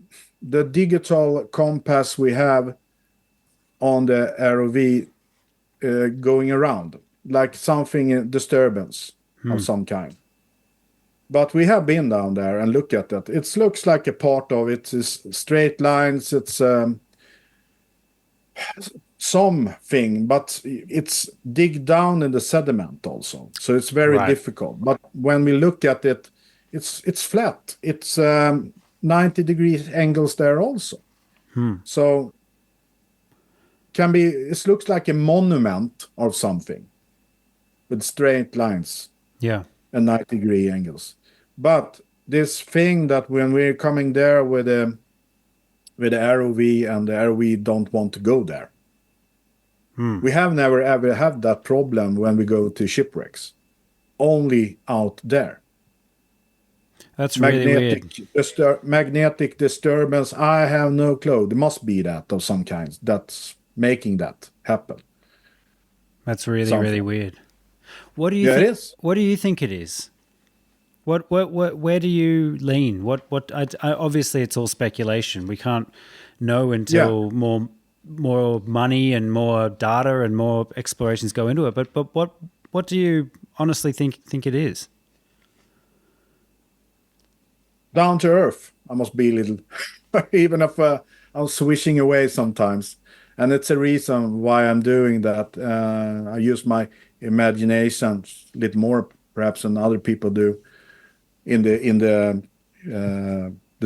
digital compass we have on the ROV going around, like something disturbance of some kind. But we have been down there and look at that. It looks like a part of it is straight lines. It's something, but it's dig down in the sediment also. So it's very right. difficult. But when we look at it, it's flat. It's 90-degree angles there also. So it looks like a monument of something. with straight lines Yeah. and 90-degree angles. But this thing that when we're coming there with the ROV and the ROV don't want to go there. We have never ever had that problem when we go to shipwrecks. Only out there. That's really weird. Magnetic disturbance. I have no clue. There must be that of some kind that's making that happen. That's really, really Something. weird. What do you Yeah, it think? is. What do you think it is? Where do you lean? Obviously, it's all speculation. We can't know Yeah. until more money and more data and more explorations go into it. But what do you honestly think it is? Down to earth. I must be a little, even if I'm swishing away sometimes. And it's a reason why I'm doing that. I use my imagination a little more, perhaps, than other people do in the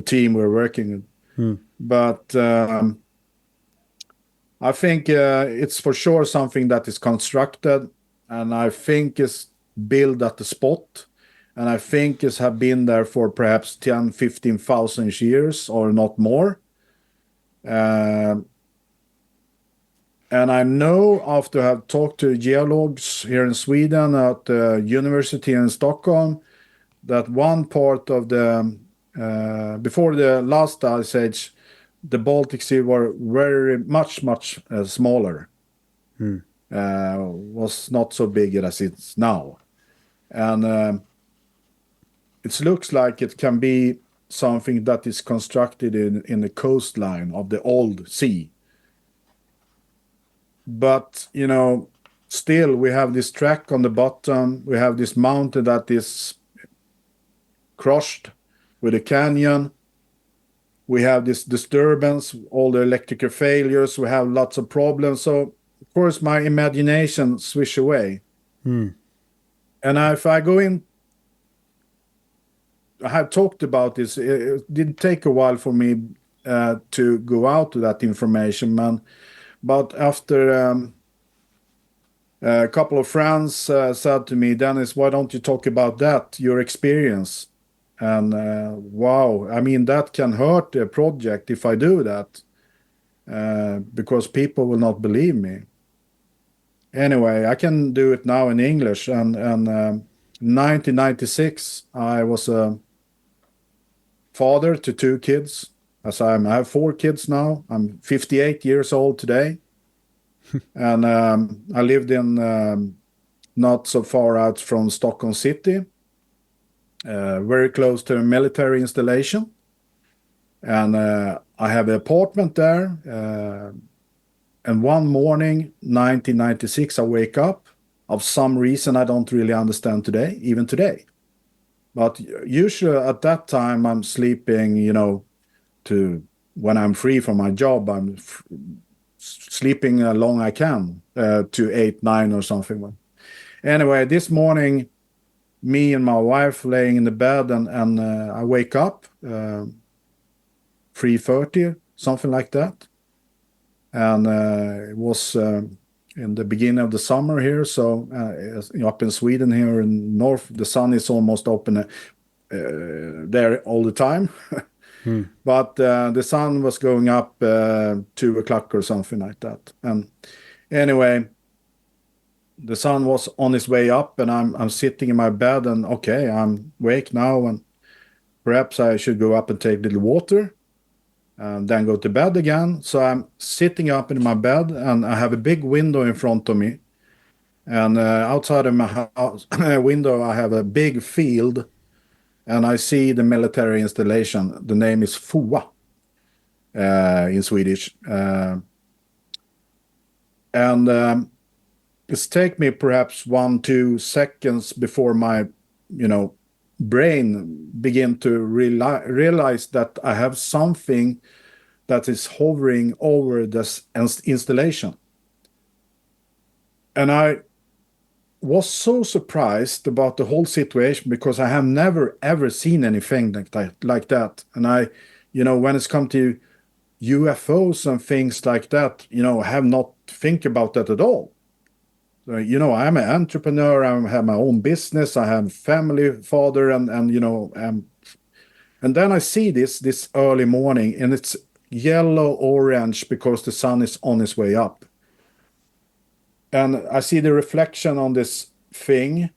team we're working with. But I think it's for sure something that is constructed, and I think is built at the spot. And I think it have been there for perhaps 10, 15,000 years or not more. And I know after I have talked to geologs here in Sweden at the university in Stockholm that one part of the, before the last ice age, the Baltic Sea were very much smaller. Was not so big as it's now. And it looks like it can be something that is constructed in the coastline of the old sea. But, still we have this track on the bottom. We have this mountain that is crushed with a canyon. We have this disturbance, all the electrical failures. We have lots of problems. So, of course, my imagination swish away. And if I go in, I have talked about this. It did take a while for me to go out to that information, man. But after a couple of friends said to me, Dennis, why don't you talk about that, your experience? And wow, I mean, that can hurt the project if I do that because people will not believe me. Anyway, I can do it now in English. And 1996, I was a father to 2 kids. I have 4 kids now. I'm 58 years old today. And I lived in not so far out from Stockholm City, very close to a military installation. And I have an apartment there. And one morning, 1996, I wake up. Of some reason I don't really understand today, even today. But usually at that time, I'm sleeping, to when I'm free from my job, I'm sleeping as long I can, to 8, 9 or something. Anyway, this morning, me and my wife laying in the bed, and I wake up 3:30, something like that. And it was in the beginning of the summer here, so up in Sweden here in north, the sun is almost open there all the time. But the sun was going up 2 o'clock or something like that. And anyway, the sun was on its way up, and I'm sitting in my bed, and okay, I'm awake now, and perhaps I should go up and take a little water, and then go to bed again. So I'm sitting up in my bed, and I have a big window in front of me, and outside of my house window I have a big field, and I see the military installation. The name is FOA in Swedish. And it's take me perhaps 1-2 seconds before my, brain begin to realize that I have something that is hovering over this installation. And I was so surprised about the whole situation because I have never ever seen anything like that. And I, when it's come to UFOs and things like that, I have not think about that at all. I'm an entrepreneur. I have my own business. I have family, father, and then I see this early morning, and it's yellow orange because the sun is on its way up, and I see the reflection on this thing,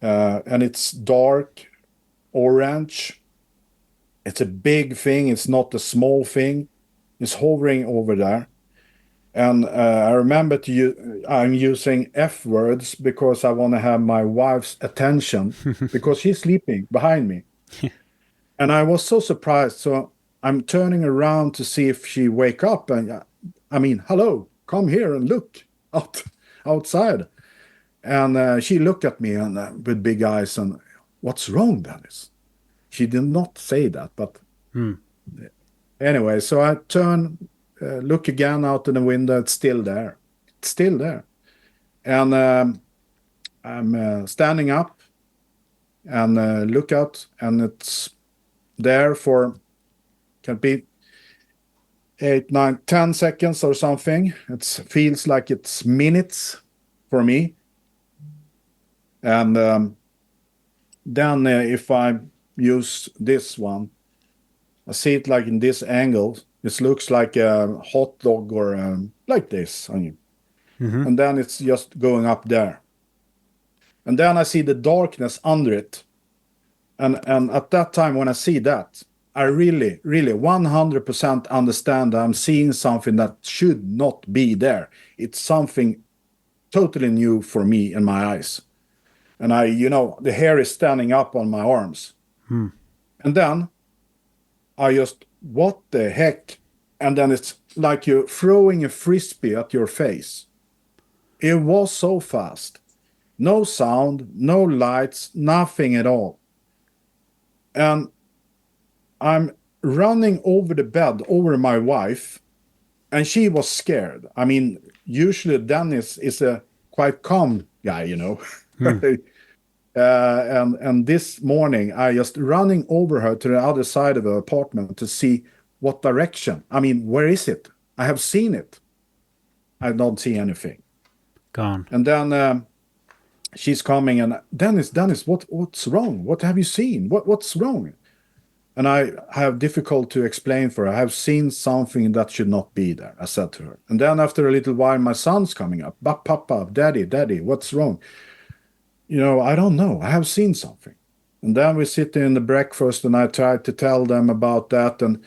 and it's dark orange. It's a big thing. It's not a small thing. It's hovering over there. And I remember I'm using F words because I want to have my wife's attention because she's sleeping behind me. And I was so surprised. So I'm turning around to see if she wake up. And hello, come here and look outside. And she looked at me with big eyes and, what's wrong, Dennis? She did not say that, but anyway, so I turn, look again out in the window. It's still there. It's still there. And I'm standing up and look out, and it's there for, can be 8, 9, 10 seconds or something. It feels like it's minutes for me. And then if I use this one, I see it like in this angle. It looks like a hot dog or like this. And then it's just going up there. And then I see the darkness under it. And at that time, when I see that, I really, really 100% understand that I'm seeing something that should not be there. It's something totally new for me in my eyes. And the hair is standing up on my arms. And then I just, what the heck? And then it's like you're throwing a frisbee at your face. It was so fast. No sound, no lights, nothing at all. And I'm running over the bed, over my wife, and she was scared. Usually Dennis is a quite calm guy, and this morning, I just running over her to the other side of the apartment to see what direction. Where is it? I have seen it. I don't see anything. Gone. And then she's coming, and Dennis, what's wrong? What have you seen? What's wrong? And I have difficult to explain for her. I have seen something that should not be there, I said to her. And then after a little while, my son's coming up. Papa, daddy, what's wrong? I don't know. I have seen something. And then we sit in the breakfast, and I try to tell them about that. And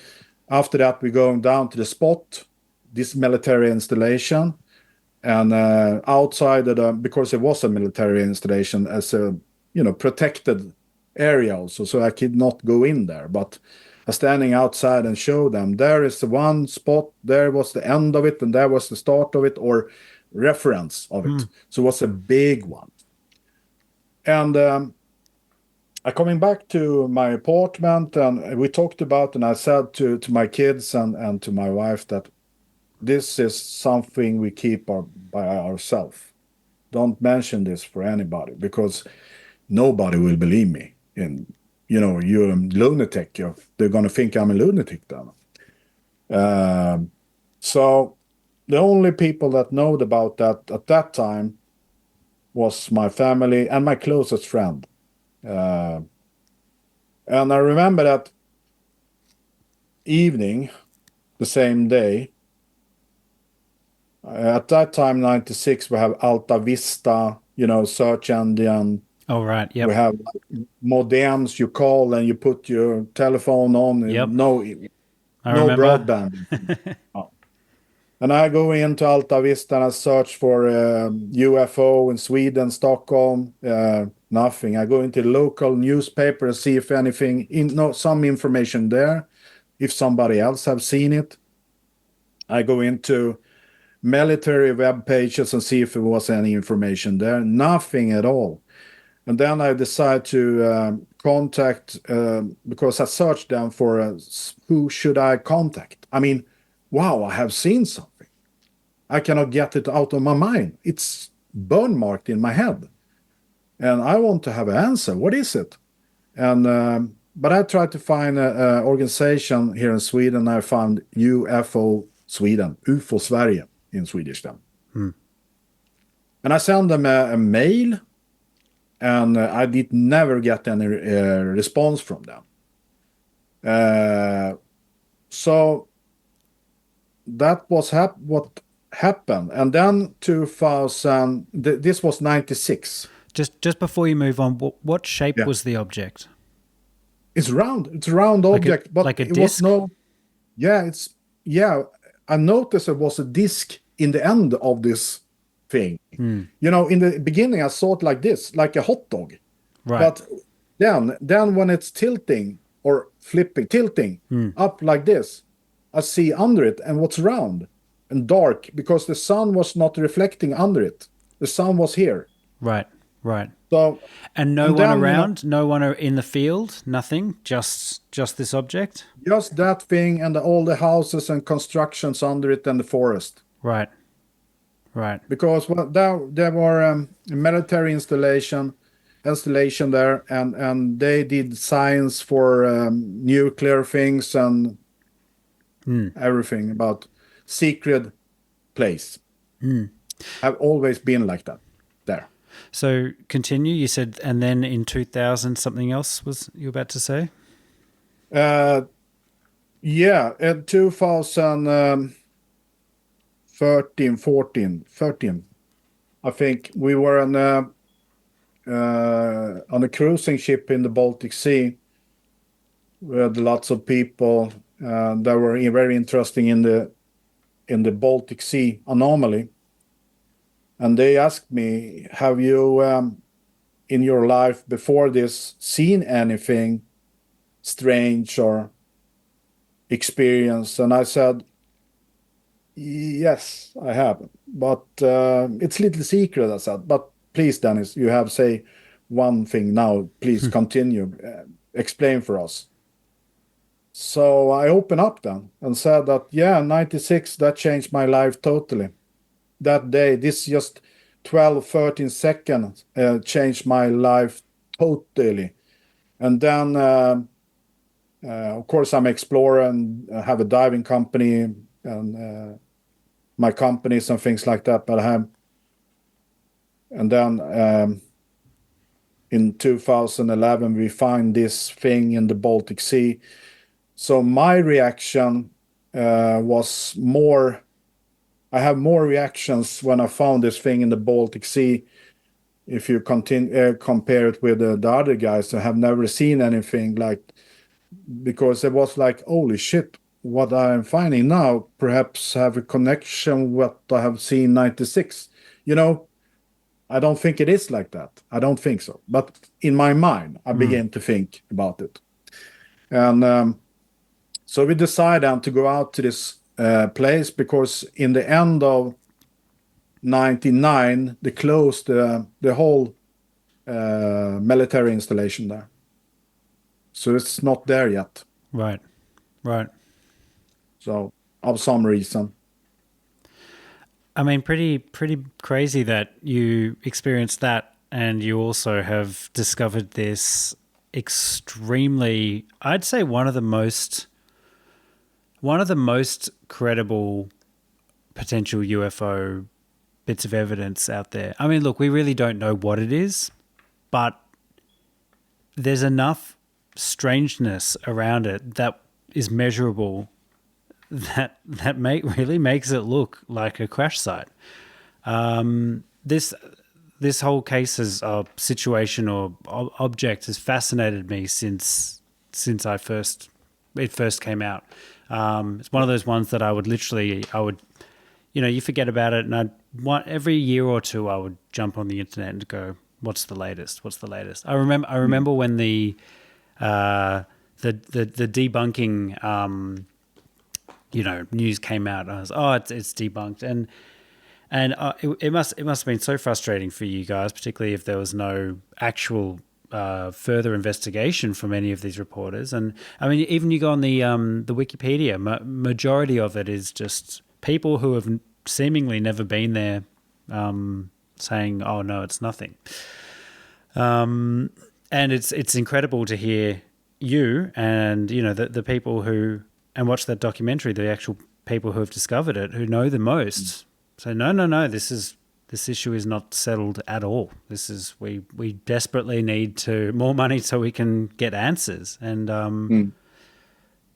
after that, we're going down to the spot, this military installation. And outside of because it was a military installation as a, protected area also, so I could not go in there. But I standing outside and show them, there is the one spot, there was the end of it, and there was the start of it, or reference of it. So it was a big one. And I coming back to my apartment, and we talked about, and I said to my kids and to my wife that this is something we keep by ourselves. Don't mention this for anybody, because nobody will believe me. And, you're a lunatic. They're going to think I'm a lunatic then. So the only people that know about that at that time was my family and my closest friend. And I remember that evening, the same day, at that time, 96, we have Alta Vista, search engine. Oh, right. Yep. We have modems. You call and you put your telephone on. Yep. No broadband. Oh. And I go into Alta Vista and I search for UFO in Sweden, Stockholm. Nothing. I go into the local newspaper and see if anything, some information there, if somebody else have seen it. I go into military web pages and see if there was any information there. Nothing at all. And then I decide to contact, because I searched them for who should I contact. Wow, I have seen something. I cannot get it out of my mind. It's burn marked in my head. And I want to have an answer. What is it? And but I tried to find an organization here in Sweden. I found UFO Sweden, UFO Sverige in Swedish then. And I sent them a mail, and I did never get any response from them. So that was what happened. And then 2000, this was 96. Just before you move on, what shape Yeah. was the object? It's round. It's a round Like a object, but like a it was disc? no. Yeah, yeah. I noticed there was a disc in the end of this thing. In the beginning, I saw it like this, like a hot dog. Right. But then when it's tilting or tilting up like this, I see under it and what's round and dark because the sun was not reflecting under it. The sun was here. Right. Right. So, And no and one then, around, no one in the field, nothing, just this object. just that thing and all the houses and constructions under it and the forest. Right. Right. Because there were a military installation there, and they did science for nuclear things and everything about secret place. Have always been like that there. So continue. You said, and then in 2000, something else was you about to say? Yeah, in 2013, 14, 13, I think we were on a cruising ship in the Baltic Sea with lots of people that were very interesting in the Baltic Sea Anomaly. And they asked me, have you in your life before this seen anything strange or experienced? And I said, yes, I have. But it's a little secret, I said. But please, Dennis, you have say one thing now. Please continue. Explain for us. So I opened up then and said that, yeah, 96, that changed my life totally. That day, this just 12, 13 seconds changed my life totally. And then, of course, I'm an explorer and have a diving company and my companies and things like that. But and then in 2011, we find this thing in the Baltic Sea. So my reaction was more. I have more reactions when I found this thing in the Baltic Sea. If you compare it with the other guys, I have never seen anything like, because it was like, holy shit, what I'm finding now perhaps have a connection with what I have seen 96. I don't think it is like that. I don't think so. But in my mind, I began to think about it. And so we decided to go out to this place because in the end of 99, they closed the whole military installation there. So it's not there yet. Right. Right. So of some reason. I mean, pretty crazy that you experienced that, and you also have discovered this extremely, I'd say, one of the most credible potential UFO bits of evidence out there. I mean, look, we really don't know what it is, but there's enough strangeness around it that is measurable that really makes it look like a crash site. This whole case as a situation or object has fascinated me since it first came out. It's one of those ones that I would, you forget about it, and every year or two I would jump on the internet and go, "What's the latest? What's the latest?" I remember when the debunking news came out. I was, it's debunked, and it must have been so frustrating for you guys, particularly if there was no actual further investigation from any of these reporters. And I mean, even you go on the Wikipedia, majority of it is just people who have seemingly never been there, saying, "Oh no, it's nothing." And it's incredible to hear you and the people who and watch that documentary, the actual people who have discovered it, who know the most, say, no, this is this issue is not settled at all. This is we desperately need more money so we can get answers. And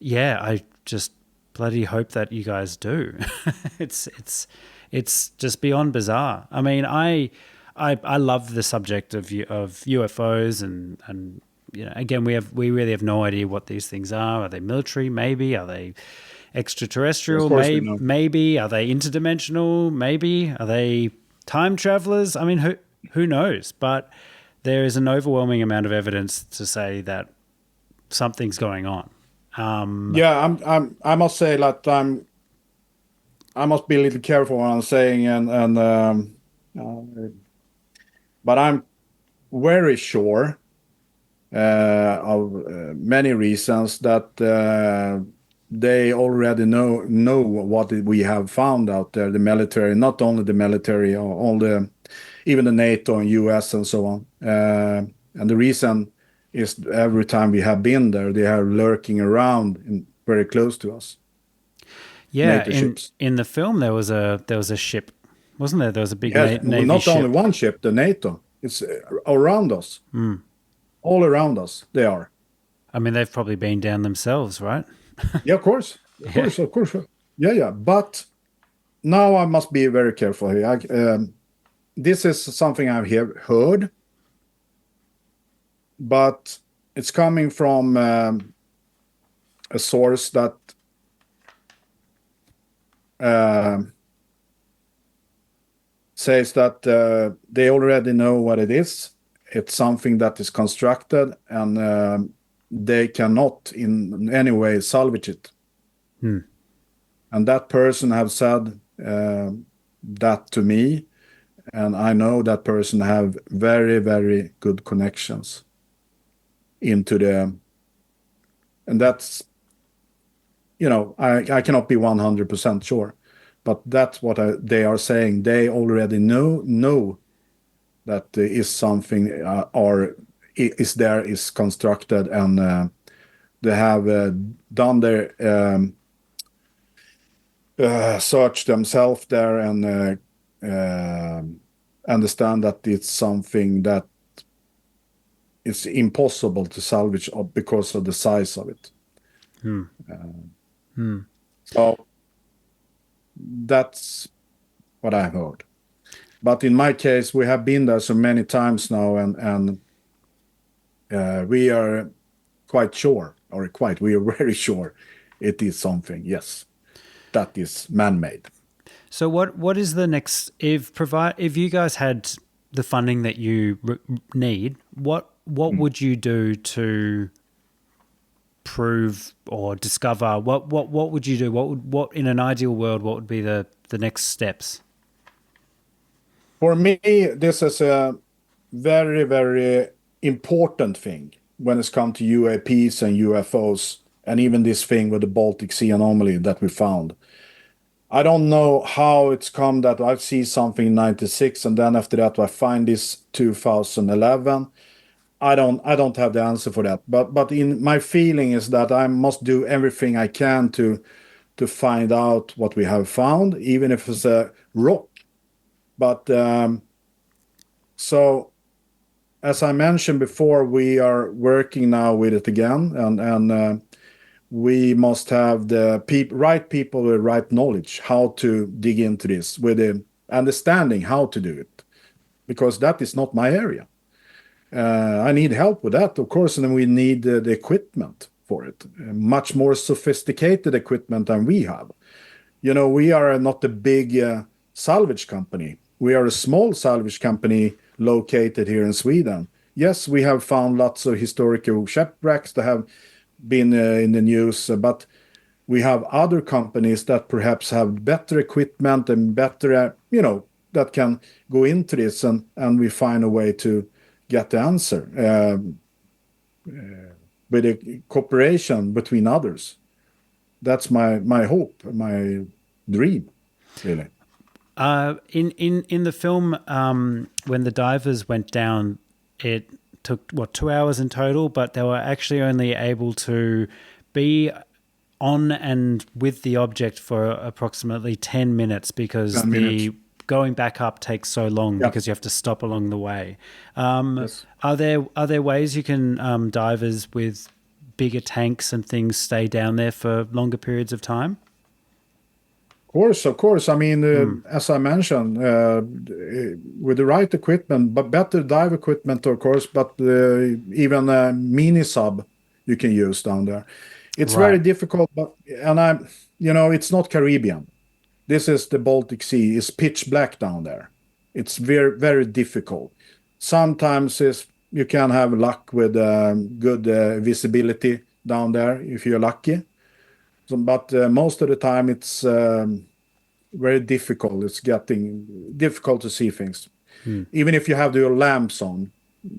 yeah, I just bloody hope that you guys do. It's just beyond bizarre. I mean, I love the subject of UFOs and you know, again, we really have no idea what these things are. Are they military? Maybe. Are they extraterrestrial? Of course we know. Maybe. Are they interdimensional? Maybe. Are they time travelers? I mean, who knows? But there is an overwhelming amount of evidence to say that something's going on. Yeah, I must say that I must be a little careful what I'm saying, but I'm very sure of many reasons that they already know what we have found out there. The military, not only the military, even the NATO and US and so on. And the reason is every time we have been there, they are lurking around very close to us. Yeah, in the film there was a ship, wasn't there? There was a big Navy not ship. only one ship, the NATO. It's around us, all around us. They are. I mean, they've probably been down themselves, right? Yeah, of course. Yeah. But now I must be very careful here. This is something I've heard, but it's coming from a source that says that they already know what it is. It's something that is constructed, and they cannot in any way salvage it. And that person have said that to me, and I know that person have very, very good connections into and that's, you know, I cannot be 100% sure, but that's what they are saying. They already know that there is something is constructed, and they have done their search themselves there, and understand that it's something that is impossible to salvage because of the size of it. So that's what I heard. But in my case, we have been there so many times now, and we are we are very sure it is something, yes, that is man-made. So what is the next, if you guys had the funding that you need, what would you do to prove or discover? What would you do? What in an ideal world, what would be the next steps? For me, this is a very, very important thing when it's come to UAPs and UFOs, and even this thing with the Baltic Sea Anomaly that we found. I don't know how it's come that I see something in 96, and then after that I find this 2011. I don't have the answer for that. But in my feeling is that I must do everything I can to find out what we have found, even if it's a rock. But so, as I mentioned before, we are working now with it again, and we must have the right people with right knowledge how to dig into this, with the understanding how to do it, because that is not my area. I need help with that, of course, and then we need the equipment for it, much more sophisticated equipment than we have. You know, we are not a big salvage company. We are a small salvage company located here in Sweden. Yes, we have found lots of historical shipwrecks that have been in the news, but we have other companies that perhaps have better equipment and better, that can go into this, and we find a way to get the answer with a cooperation between others. That's my hope, my dream, really. In the film, when the divers went down, it took 2 hours in total, but they were actually only able to be on and with the object for approximately 10 minutes because 10 minutes. going back up takes so long Yeah. because you have to stop along the way. Yes. Are there ways you can divers with bigger tanks and things stay down there for longer periods of time? Of course. I mean, as I mentioned, with the right equipment, but better dive equipment, of course, but even a mini sub you can use down there. It's very Right. difficult, it's not Caribbean. This is the Baltic Sea. It's pitch black down there. It's very, very difficult. Sometimes you can have luck with good visibility down there if you're lucky. But most of the time, it's very difficult. It's getting difficult to see things, even if you have your lamps on,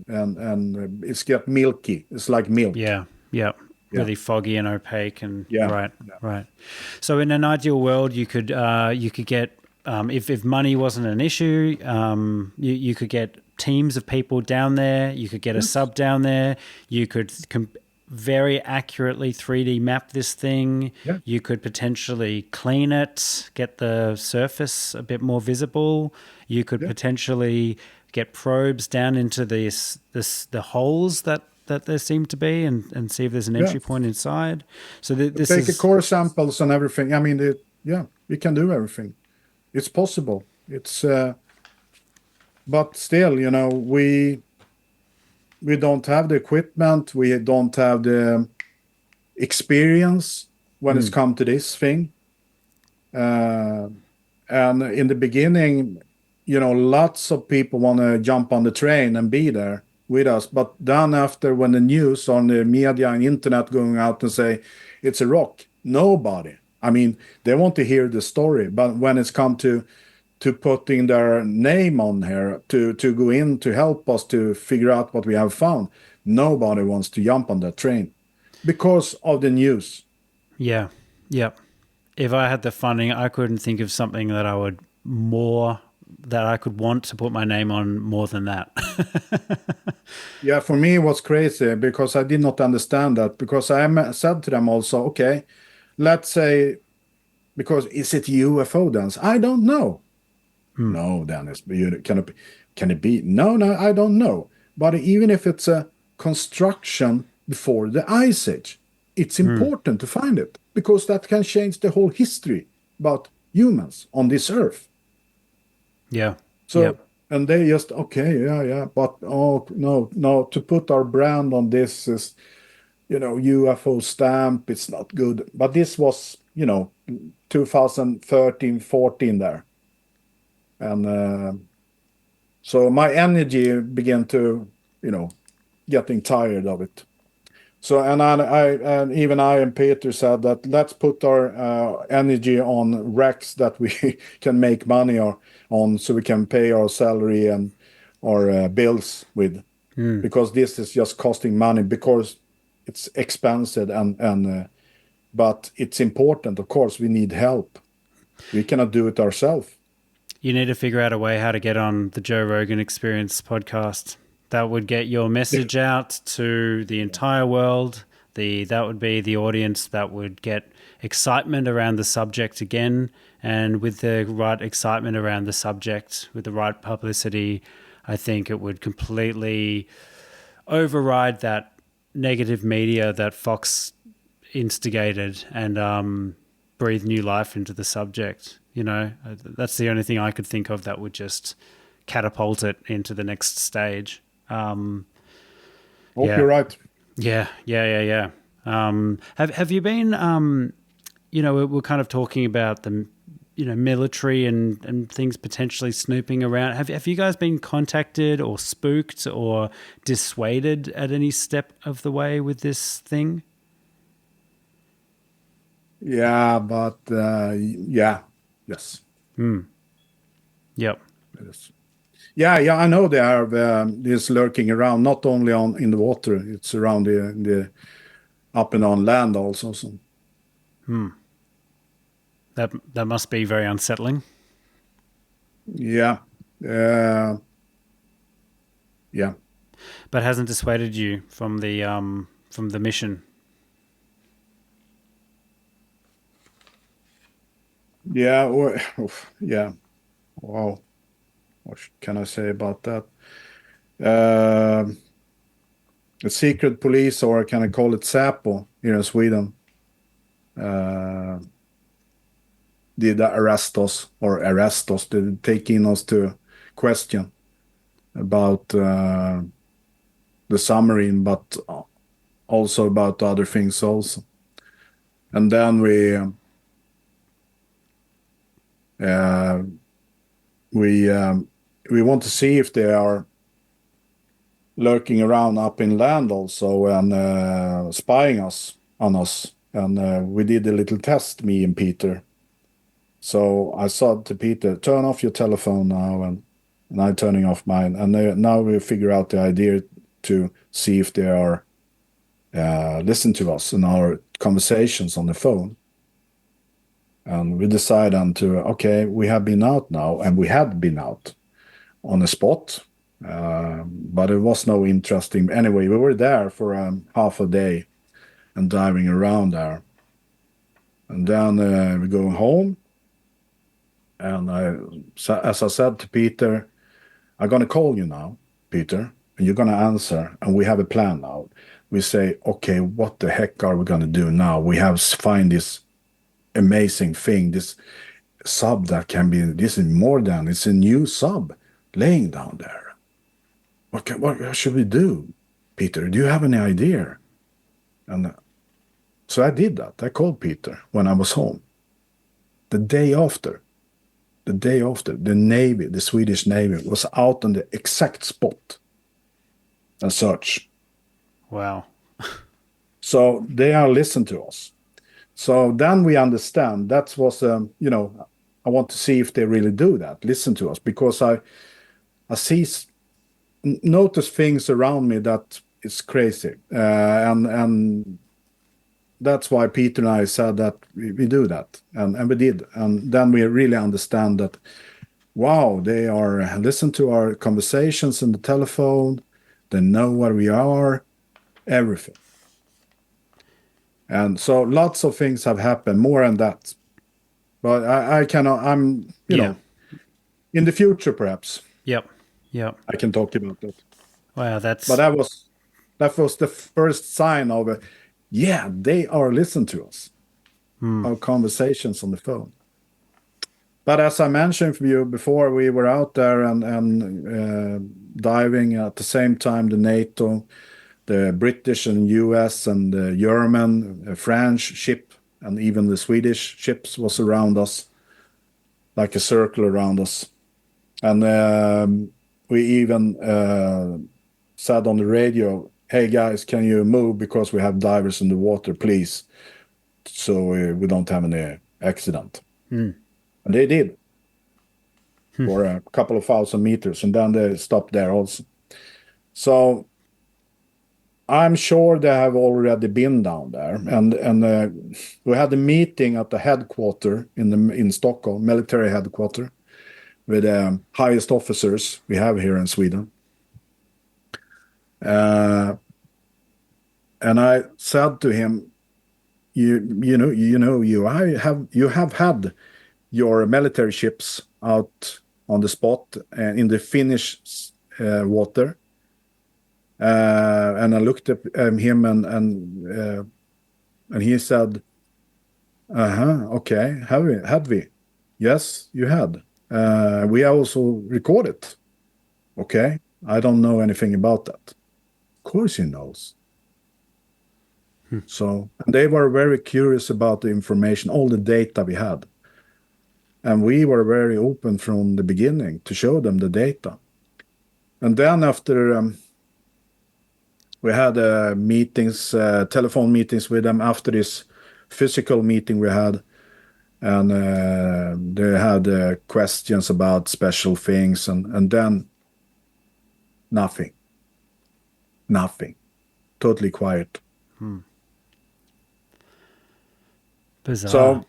and it's get milky. It's like milk. Yeah. Yeah. Yeah, Really foggy and opaque, and yeah, right, yeah. right. So in an ideal world, you could get if money wasn't an issue, you could get teams of people down there. You could get a Yes, sub down there. You could very accurately 3D map this thing. yeah, You could potentially clean it, get the surface a bit more visible. You could yeah, potentially get probes down into the holes that there seem to be, and see if there's an yeah. entry point inside. So this Take a is core samples and everything. I mean, yeah, we can do everything. It's possible. But still, we don't have the equipment. We don't have the experience when it's come to this thing. Uh, and in the beginning, lots of people want to jump on the train and be there with us. But then after, when the news on the media and internet going out and say it's a rock, nobody. I mean, they want to hear the story, but when it's come to putting their name on here to go in to help us to figure out what we have found, nobody wants to jump on that train because of the news. yeah, yeah. If I had the funding, I couldn't think of something that I could want to put my name on more than that. Yeah, for me it was crazy because I did not understand that, because said to them also, okay, let's say, because is it UFO dance? I don't know. No, Dennis, can it be? No, no, I don't know. But even if it's a construction before the Ice Age, it's important to find it because that can change the whole history about humans on this earth. Yeah, yeah, So, and they just, okay, yeah, yeah, but oh, no, no, to put our brand on this is, UFO stamp, it's not good. But this was, 2013, 14 there. And so my energy began to, getting tired of it. So, and even I and Peter said that let's put our energy on wrecks that we can make money on, so we can pay our salary and our bills with, because this is just costing money because it's expensive but it's important. Of course, we need help. We cannot do it ourselves. you need to figure out a way how to get on the Joe Rogan Experience podcast. That would get your message out to the entire world. That would be the audience that would get excitement around the subject again. And with the right excitement around the subject, with the right publicity, I think it would completely override that negative media that Fox instigated, and breathe new life into the subject. That's the only thing I could think of that would just catapult it into the next stage. Hope Yeah, you're right. yeah. Have you been? We're kind of talking about the, military and things potentially snooping around. Have you guys been contacted or spooked or dissuaded at any step of the way with this thing? Yeah, but yeah, yes. Yep. It is. Yeah, yeah, I know they are this lurking around, not only in the water, it's around the up and on land also. So. That must be very unsettling. Yeah, uh, yeah, But hasn't dissuaded you from the mission. yeah, yeah. Wow. What can I say about that? Uh, the secret police, or can I call it Säpo here in Sweden, uh, did arrest us, did take in us to question about the submarine, but also about other things also. And then uh, we we want to see if they are lurking around up in land also, and spying on us. And we did a little test, me and Peter. So I said to Peter, turn off your telephone now, and I'm turning off mine. And now we figure out the idea to see if they are listen to us in our conversations on the phone. And we decided on to, okay, we have been out now, and we had been out on a spot, but it was no interesting. Anyway, we were there for half a day and diving around there. And then we're going home. And as I said to Peter, I'm going to call you now, Peter, and you're going to answer. And we have a plan now. We say, okay, what the heck are we going to do now? We have to find this amazing thing, this sub that can be, this is more than, it's a new sub laying down there. What should we do? Peter, do you have any idea? And so I did that. I called Peter when I was home. The day after, the Navy, the Swedish Navy, was out on the exact spot and search. Wow. So they are listening to us. So then we understand that was, I want to see if they really do that, listen to us, because I notice things around me that is crazy, and that's why Peter and I said that we do that, and we did, and then we really understand that. Wow, they are listen to our conversations in the telephone. They know where we are, everything, and so lots of things have happened, more than that. But I cannot. I'm, in the future perhaps. Yep. I can talk about that. Wow, But that was the first sign of it. Yeah, they are listening to us. Our conversations on the phone. But as I mentioned for you before, we were out there and diving at the same time. The NATO, the British and US and the German, French ship, and even the Swedish ships was around us, like a circle around us. And we even said on the radio, hey guys, can you move because we have divers in the water, please, so we don't have any accident. And they did for a couple of 1,000 meters, and then they stopped there also. So I'm sure they have already been down there, and we had a meeting at the headquarters in Stockholm, military headquarters, with the highest officers we have here in Sweden. And I said to him, you have had your military ships out on the spot in the Finnish water. And I looked at him, and he said, okay, had we? Yes, you had. We also recorded. Okay, I don't know anything about that. Of course he knows. So they were very curious about the information, all the data we had. And we were very open from the beginning to show them the data. And then after we had meetings, telephone meetings with them after this physical meeting we had. And they had questions about special things, and then nothing. Totally quiet. Bizarre. So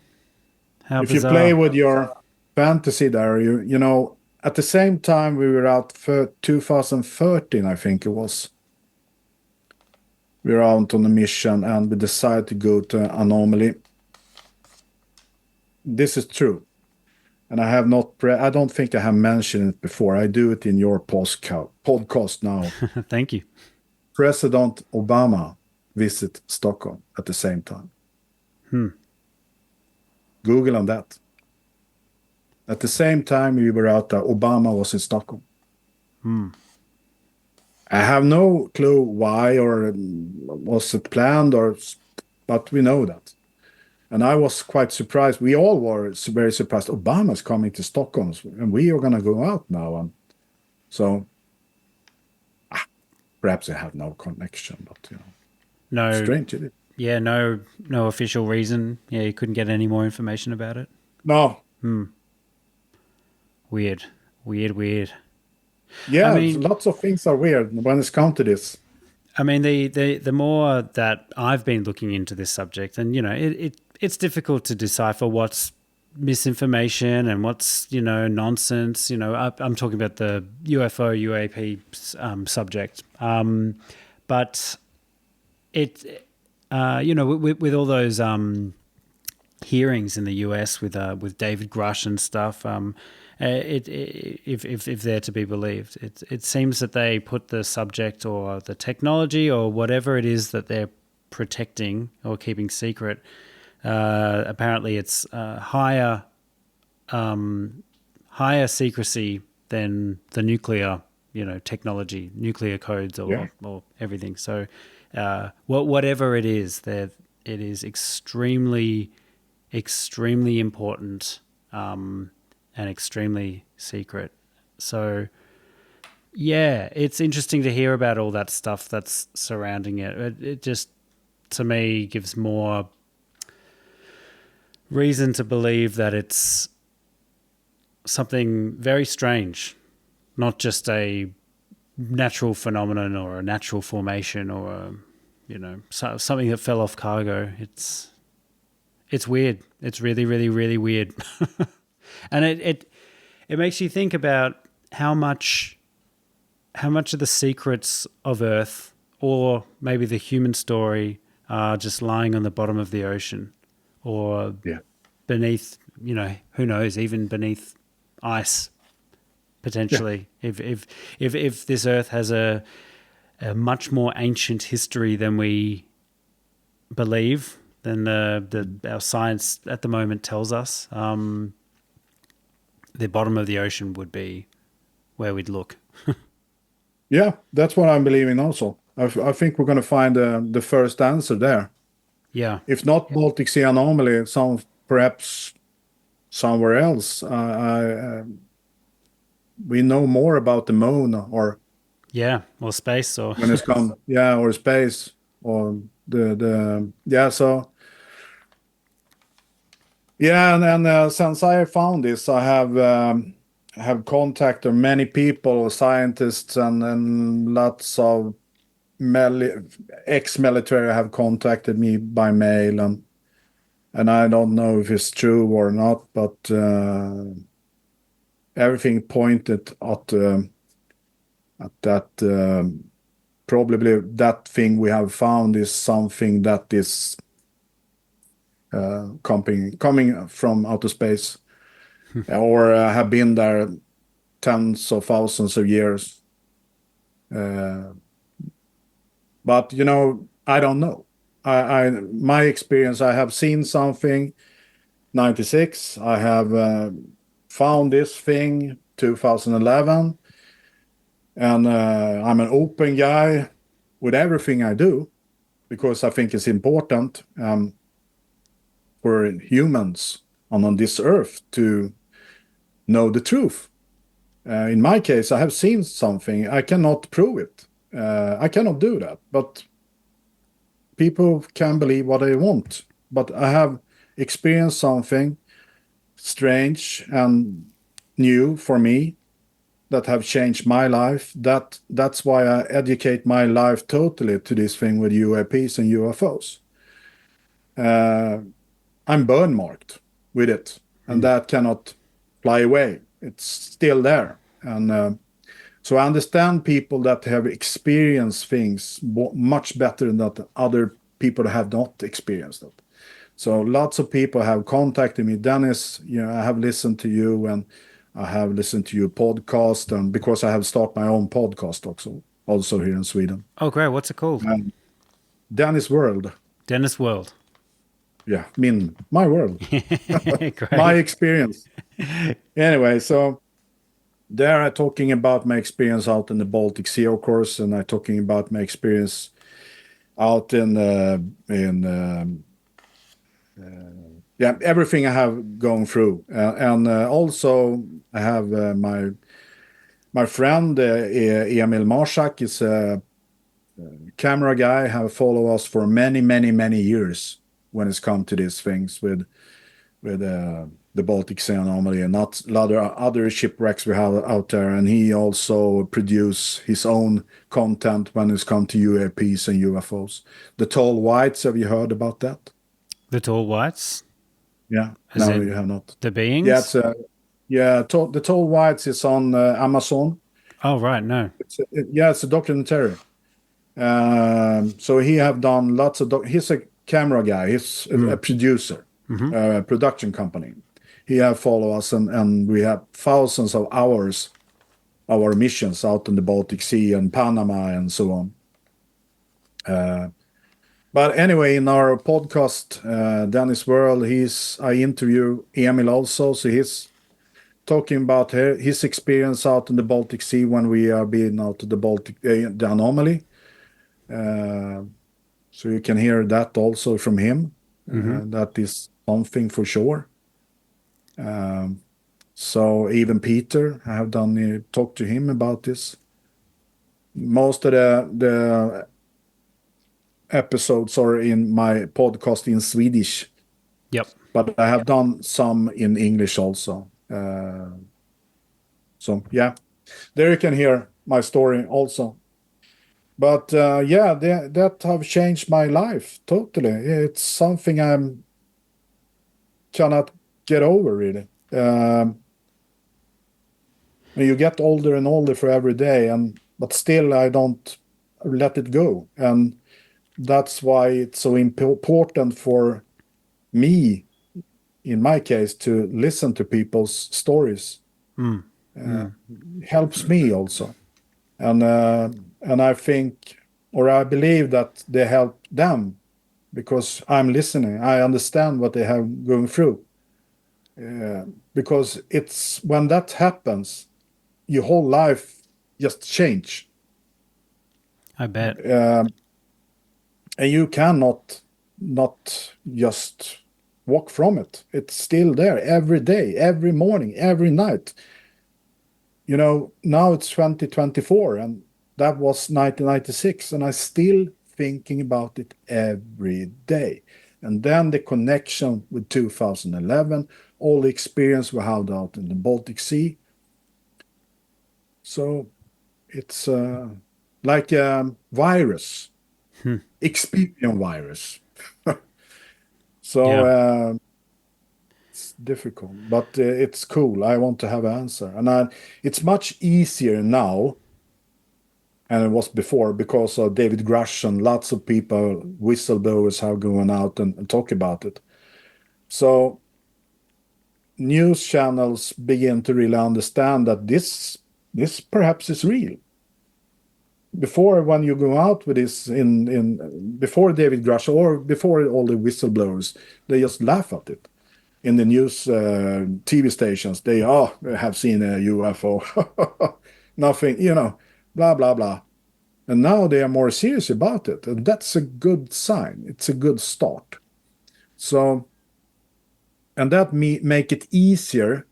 How if bizarre. you play with your fantasy there, you know, at the same time we were out for 2013, I think it was. We were out on a mission and we decided to go to Anomaly. This is true. and I have not. I don't think I have mentioned it before. I do it in your podcast now. Thank you. President Obama visit Stockholm at the same time. Google on that. At the same time we were out there, Obama was in Stockholm. I have no clue why or was it planned but we know that. And I was quite surprised. We all were very surprised. Obama's coming to Stockholm and we are going to go out now. And so perhaps I have no connection, but No, strange, isn't it? yeah, no official reason. Yeah, you couldn't get any more information about it. No. Weird. Yeah, I mean, lots of things are weird when it's come to this. I mean, the more that I've been looking into this subject, and it's difficult to decipher what's misinformation and what's nonsense. I'm talking about the UFO UAP subject, but it with all those hearings in the US with David Grush and stuff. If they're to be believed, it seems that they put the subject or the technology or whatever it is that they're protecting or keeping secret. Apparently, it's higher secrecy than the nuclear, technology, nuclear codes or everything. So, whatever it is, it is extremely, extremely important. And extremely secret. So, yeah, it's interesting to hear about all that stuff that's surrounding it. It just, to me, gives more reason to believe that it's something very strange, not just a natural phenomenon or a natural formation or something that fell off cargo. It's weird. It's really, really, really weird. And it makes you think about how much of the secrets of Earth, or maybe the human story, are just lying on the bottom of the ocean, or beneath, who knows, even beneath ice, potentially. Yeah. If this Earth has a much more ancient history than we believe, than our science at the moment tells us. The bottom of the ocean would be where we'd look. Yeah, that's what I'm believing also. I think we're going to find the first answer there. Yeah. If not Baltic Sea Anomaly, perhaps somewhere else. We know more about the moon or space or when it's come or space or so. Yeah, and since I found this, I have contacted many people, scientists, and lots of ex-military have contacted me by mail, and I don't know if it's true or not, but everything pointed at that. Probably that thing we have found is something that is coming from outer space or have been there tens of thousands of years. But I don't know. My experience, I have seen something 96. I have found this thing 2011, and I'm an open guy with everything I do because I think it's important for humans on this earth to know the truth. In my case, I have seen something. I cannot prove it. I cannot do that. But people can believe what they want. But I have experienced something strange and new for me that have changed my life. That's why I educate my life totally to this thing with UAPs and UFOs. I'm burn marked with it, and that cannot fly away. It's still there. And so I understand people that have experienced things much better than that other people have not experienced it. So lots of people have contacted me. Dennis, I have listened to you, and I have listened to your podcast, and because I have started my own podcast also here in Sweden. Oh, great. What's it called? Dennis World. Dennis World. Yeah, my world, my Great. experience. Anyway, so there I'm talking about my experience out in the Baltic Sea, of course, and I'm talking about my experience out in yeah, everything I have gone through, and also I have my friend Emil Marsak is a camera guy. Have followed us for many, many, many years when it's come to these things with the Baltic Sea Anomaly and not a lot of other shipwrecks we have out there. And he also produce his own content when it's come to UAPs and UFOs. The Tall Whites, have you heard about that? The Tall Whites? Yeah, As no, in you have not. the beings? Yeah, it's the Tall Whites is on Amazon. Oh, right. No. It's a documentary. So he have done lots of. He's a camera guy. He's a producer, production company. He have followed us, and we have thousands of hours, our missions out in the Baltic Sea and Panama and so on. But anyway, in our podcast, Dennis World, I interview Emil also, so he's talking about his experience out in the Baltic Sea when we are being out to the the Anomaly. So you can hear that also from him. That is something for sure. So even Peter, I have talked to him about this. Most of the episodes are in my podcast in Swedish. Yep. But I have done some in English also. So yeah, there you can hear my story also. But that have changed my life totally. It's something I cannot get over really. You get older and older for every day, but still I don't let it go, and that's why it's so important for me, in my case, to listen to people's stories. Helps me also, and I think, or I believe that they help them because I'm listening. I understand what they have going through. Because it's when that happens, your whole life just change. I bet. And you cannot not just walk from it. It's still there every day, every morning, every night. Now it's 2024, and that was 1996, and I'm still thinking about it every day. And then the connection with 2011, all the experience we had out in the Baltic Sea. So it's like a virus, experience virus. So it's difficult, but it's cool. I want to have an answer, and it's much easier now than it was before because of David Grush and lots of people, whistleblowers, have gone out and talk about it. So news channels begin to really understand that this perhaps is real. Before, when you go out with this before David Grush or before all the whistleblowers, they just laugh at it. In the news TV stations, they have seen a UFO, nothing, blah blah blah. And now they are more serious about it, and that's a good sign. It's a good start. So, and that make it easier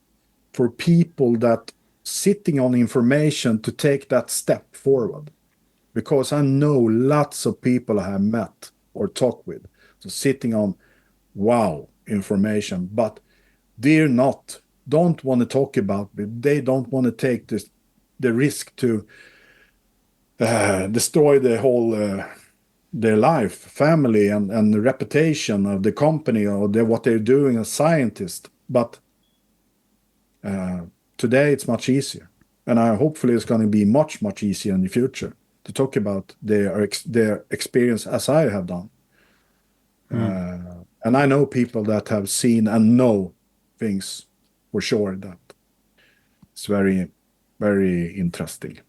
for people that sitting on information to take that step forward. Because I know lots of people I have met or talked with, so sitting on wow information, but they're don't want to talk about it. They don't want to take the risk to destroy the whole their life, family, and the reputation of the company or what they're doing as scientists. But today it's much easier, and hopefully it's going to be much, much easier in the future to talk about their experience as I have done. And I know people that have seen and know things for sure. That it's very, very interesting.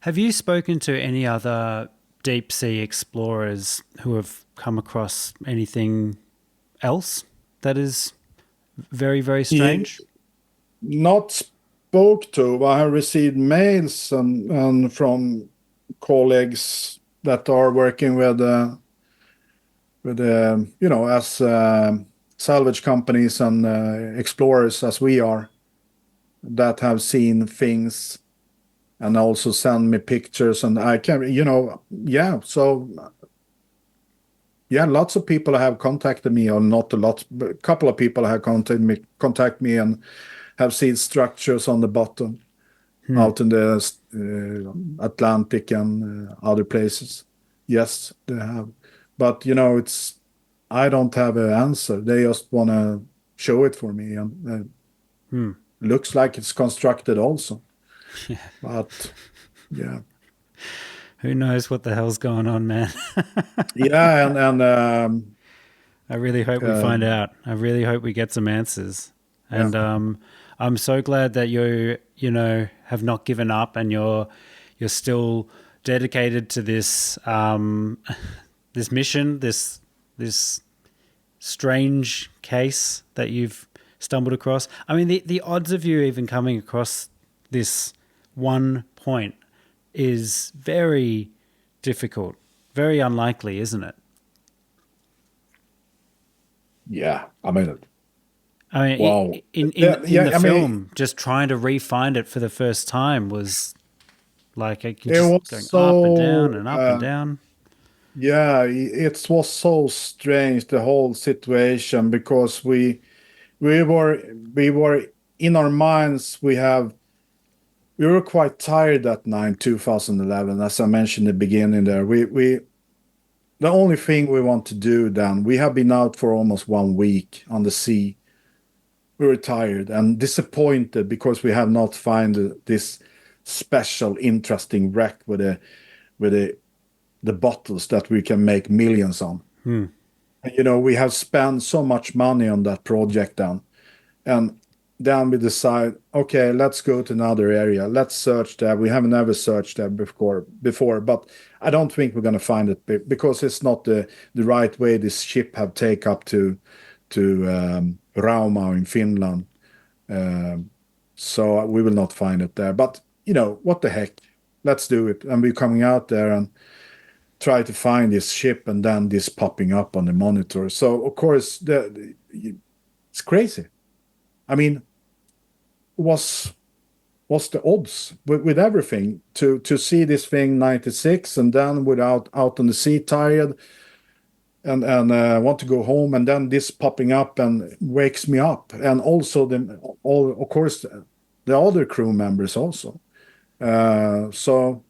Have you spoken to any other deep sea explorers who have come across anything else that is very, very He strange? not spoke to. I have received mails and from colleagues that are working with as salvage companies and explorers as we are, that have seen things and also send me pictures, and I can, yeah. So yeah, lots of people have contacted me, or not a lot, but a couple of people have contact me and have seen structures on the bottom out in the Atlantic and other places. Yes, they have. But it's I don't have an answer. They just want to show it for me, and looks like it's constructed also. But yeah, Who knows what the hell's going on, man? yeah, and I really hope we find out. I really hope we get some answers. yeah, And I'm so glad that you have not given up and you're still dedicated to this this mission, this strange case that you've stumbled across. I mean, the odds of you even coming across this one point is very difficult, very unlikely, isn't it? yeah. I mean, I mean, wow. in the Yeah, I mean, film, just trying to re-find it for the first time was like I can it just was going up and down so. and up and down. Yeah, it was so strange, the whole situation, because we were we were in our minds, we were quite tired that night, 2011, as I mentioned in the beginning there. We the only thing we want to do then, we have been out for almost 1 week on the sea. We were tired and disappointed because we have not found this special, interesting wreck with the bottles that we can make millions on. We have spent so much money on that project then. And then we decide, okay, let's go to another area. Let's search there. We have never searched there before, but I don't think we're going to find it because it's not the right way this ship have take up to Rauma in Finland. So we will not find it there. But what the heck? Let's do it. And we're coming out there and try to find this ship, and then this popping up on the monitor. So of course it's crazy. I mean, what's the odds with everything to see this thing 96 and then without out on the sea, tired and want to go home, and then this popping up and wakes me up, and also of course the other crew members also. So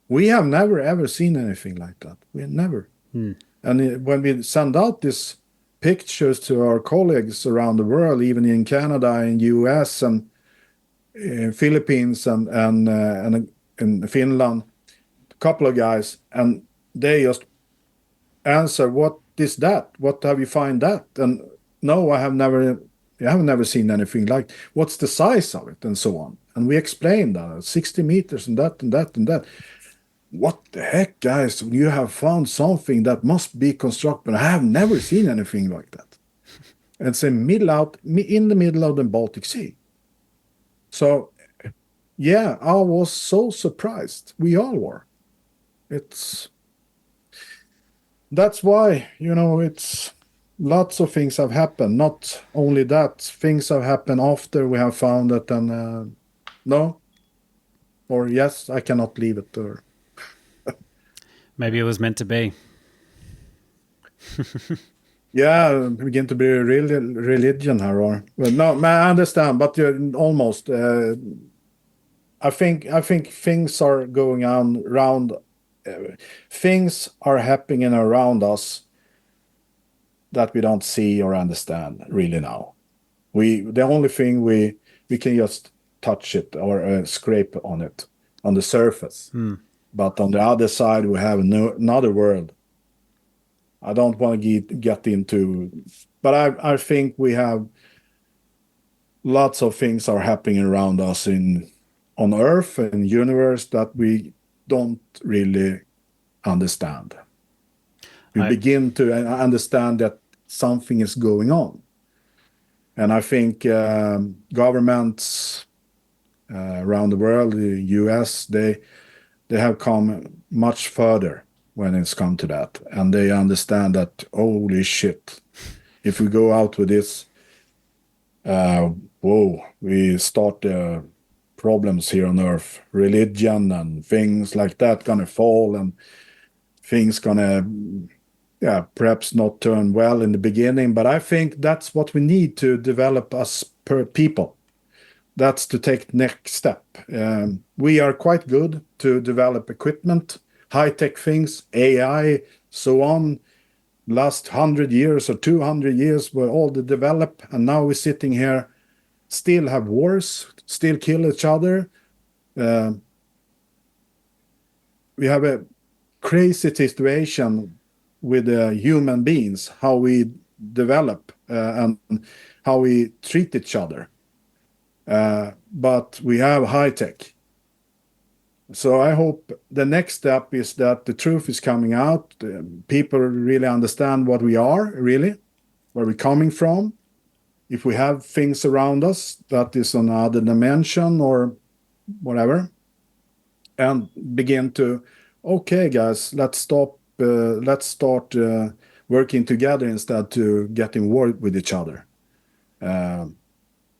we have never ever seen anything like that. We never. And when we send out these pictures to our colleagues around the world, even in Canada, in US, and in Philippines, and in Finland, a couple of guys, and they just answer, "What is that? What have you find that?" And no, I have never seen anything like. What's the size of it, and so on. And we explain that 60 meters and that and that and that. What the heck, guys? You have found something that must be constructed. I have never seen anything like that. It's in the middle of the Baltic Sea. So, yeah, I was so surprised. We all were. That's why, it's lots of things have happened. Not only that, things have happened after we have found it, and no, or yes, I cannot leave it there. Maybe it was meant to be. Yeah, begin to be a real religion here, or well, no, I understand, but almost. I think things are going on around. Things are happening around us that we don't see or understand really now. The only thing we can just touch it or scrape on it on the surface, but on the other side we have another world I don't want to get into, but I think we have lots of things are happening around us on Earth and universe that we don't really understand. We begin to understand that something is going on. And I think governments around the world, the US, they have come much further when it's come to that. And they understand that, holy shit, if we go out with this, we start problems here on Earth. Religion and things like that gonna fall, and things gonna, perhaps not turn well in the beginning. But I think that's what we need to develop us per people. That's to take the next step. We are quite good to develop equipment, high-tech things, AI, so on. Last 100 years or 200 years were all the develop, and now we're sitting here, still have wars, still kill each other. We have a crazy situation with human beings, how we develop and how we treat each other. But we have high tech. So I hope the next step is that the truth is coming out. People really understand what we are, really, where we're coming from. If we have things around us that is another dimension or whatever, and begin to, okay, guys, let's start working together instead to getting war with each other.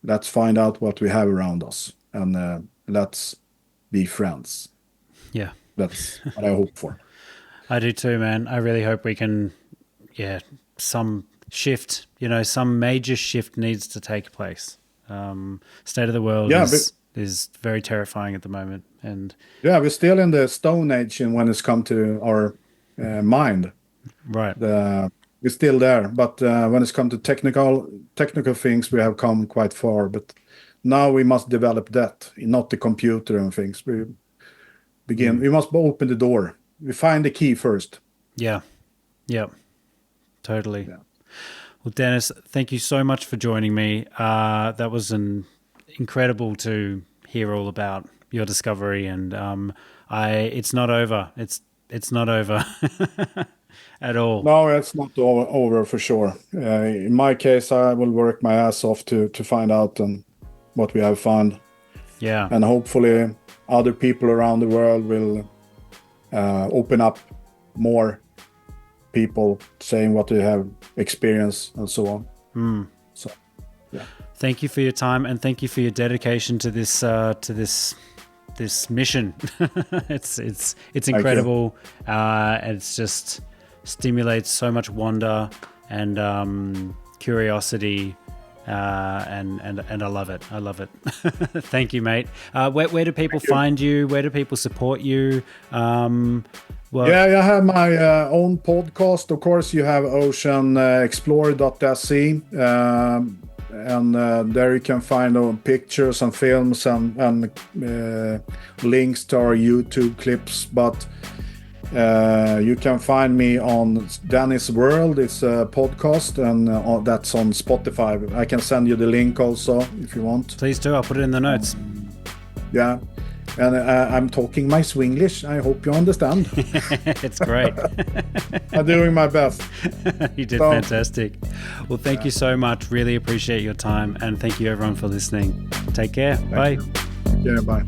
Let's find out what we have around us, and let's be friends. Yeah. That's what I hope for. I do too, man. I really hope we can, some shift, some major shift needs to take place. State of the world is very terrifying at the moment. And we're still in the Stone Age when it's come to our mind. Right. We're still there, but when it's come to technical things, we have come quite far. But now we must develop that, not the computer and things. We must open the door. We find the key first. Yeah. Totally. Yeah. Well, Dennis, thank you so much for joining me. That was incredible to hear all about your discovery, and it's not over. It's not over at all. No, it's not over for sure. In my case, I will work my ass off to find out what we have found. Yeah. And hopefully other people around the world will open up, more people saying what they have experienced and so on. So, yeah. Thank you for your time, and thank you for your dedication to this mission. It's incredible. It's just stimulates so much wonder and curiosity. And I love it. Thank you, mate. Where do people find you? Where do people support you? I have my own podcast. Of course, you have oceanexplorer.se, and there you can find pictures and films and links to our YouTube clips. But you can find me on Dennis World. It's a podcast, and that's on Spotify. I can send you the link also if you want. Please do. I'll put it in the notes. Yeah. And I'm talking my Swinglish. I hope you understand. It's great. I'm doing my best. You did fantastic. Well, thank you so much. Really appreciate your time. And thank you everyone for listening. Take care. Bye. Yeah, bye.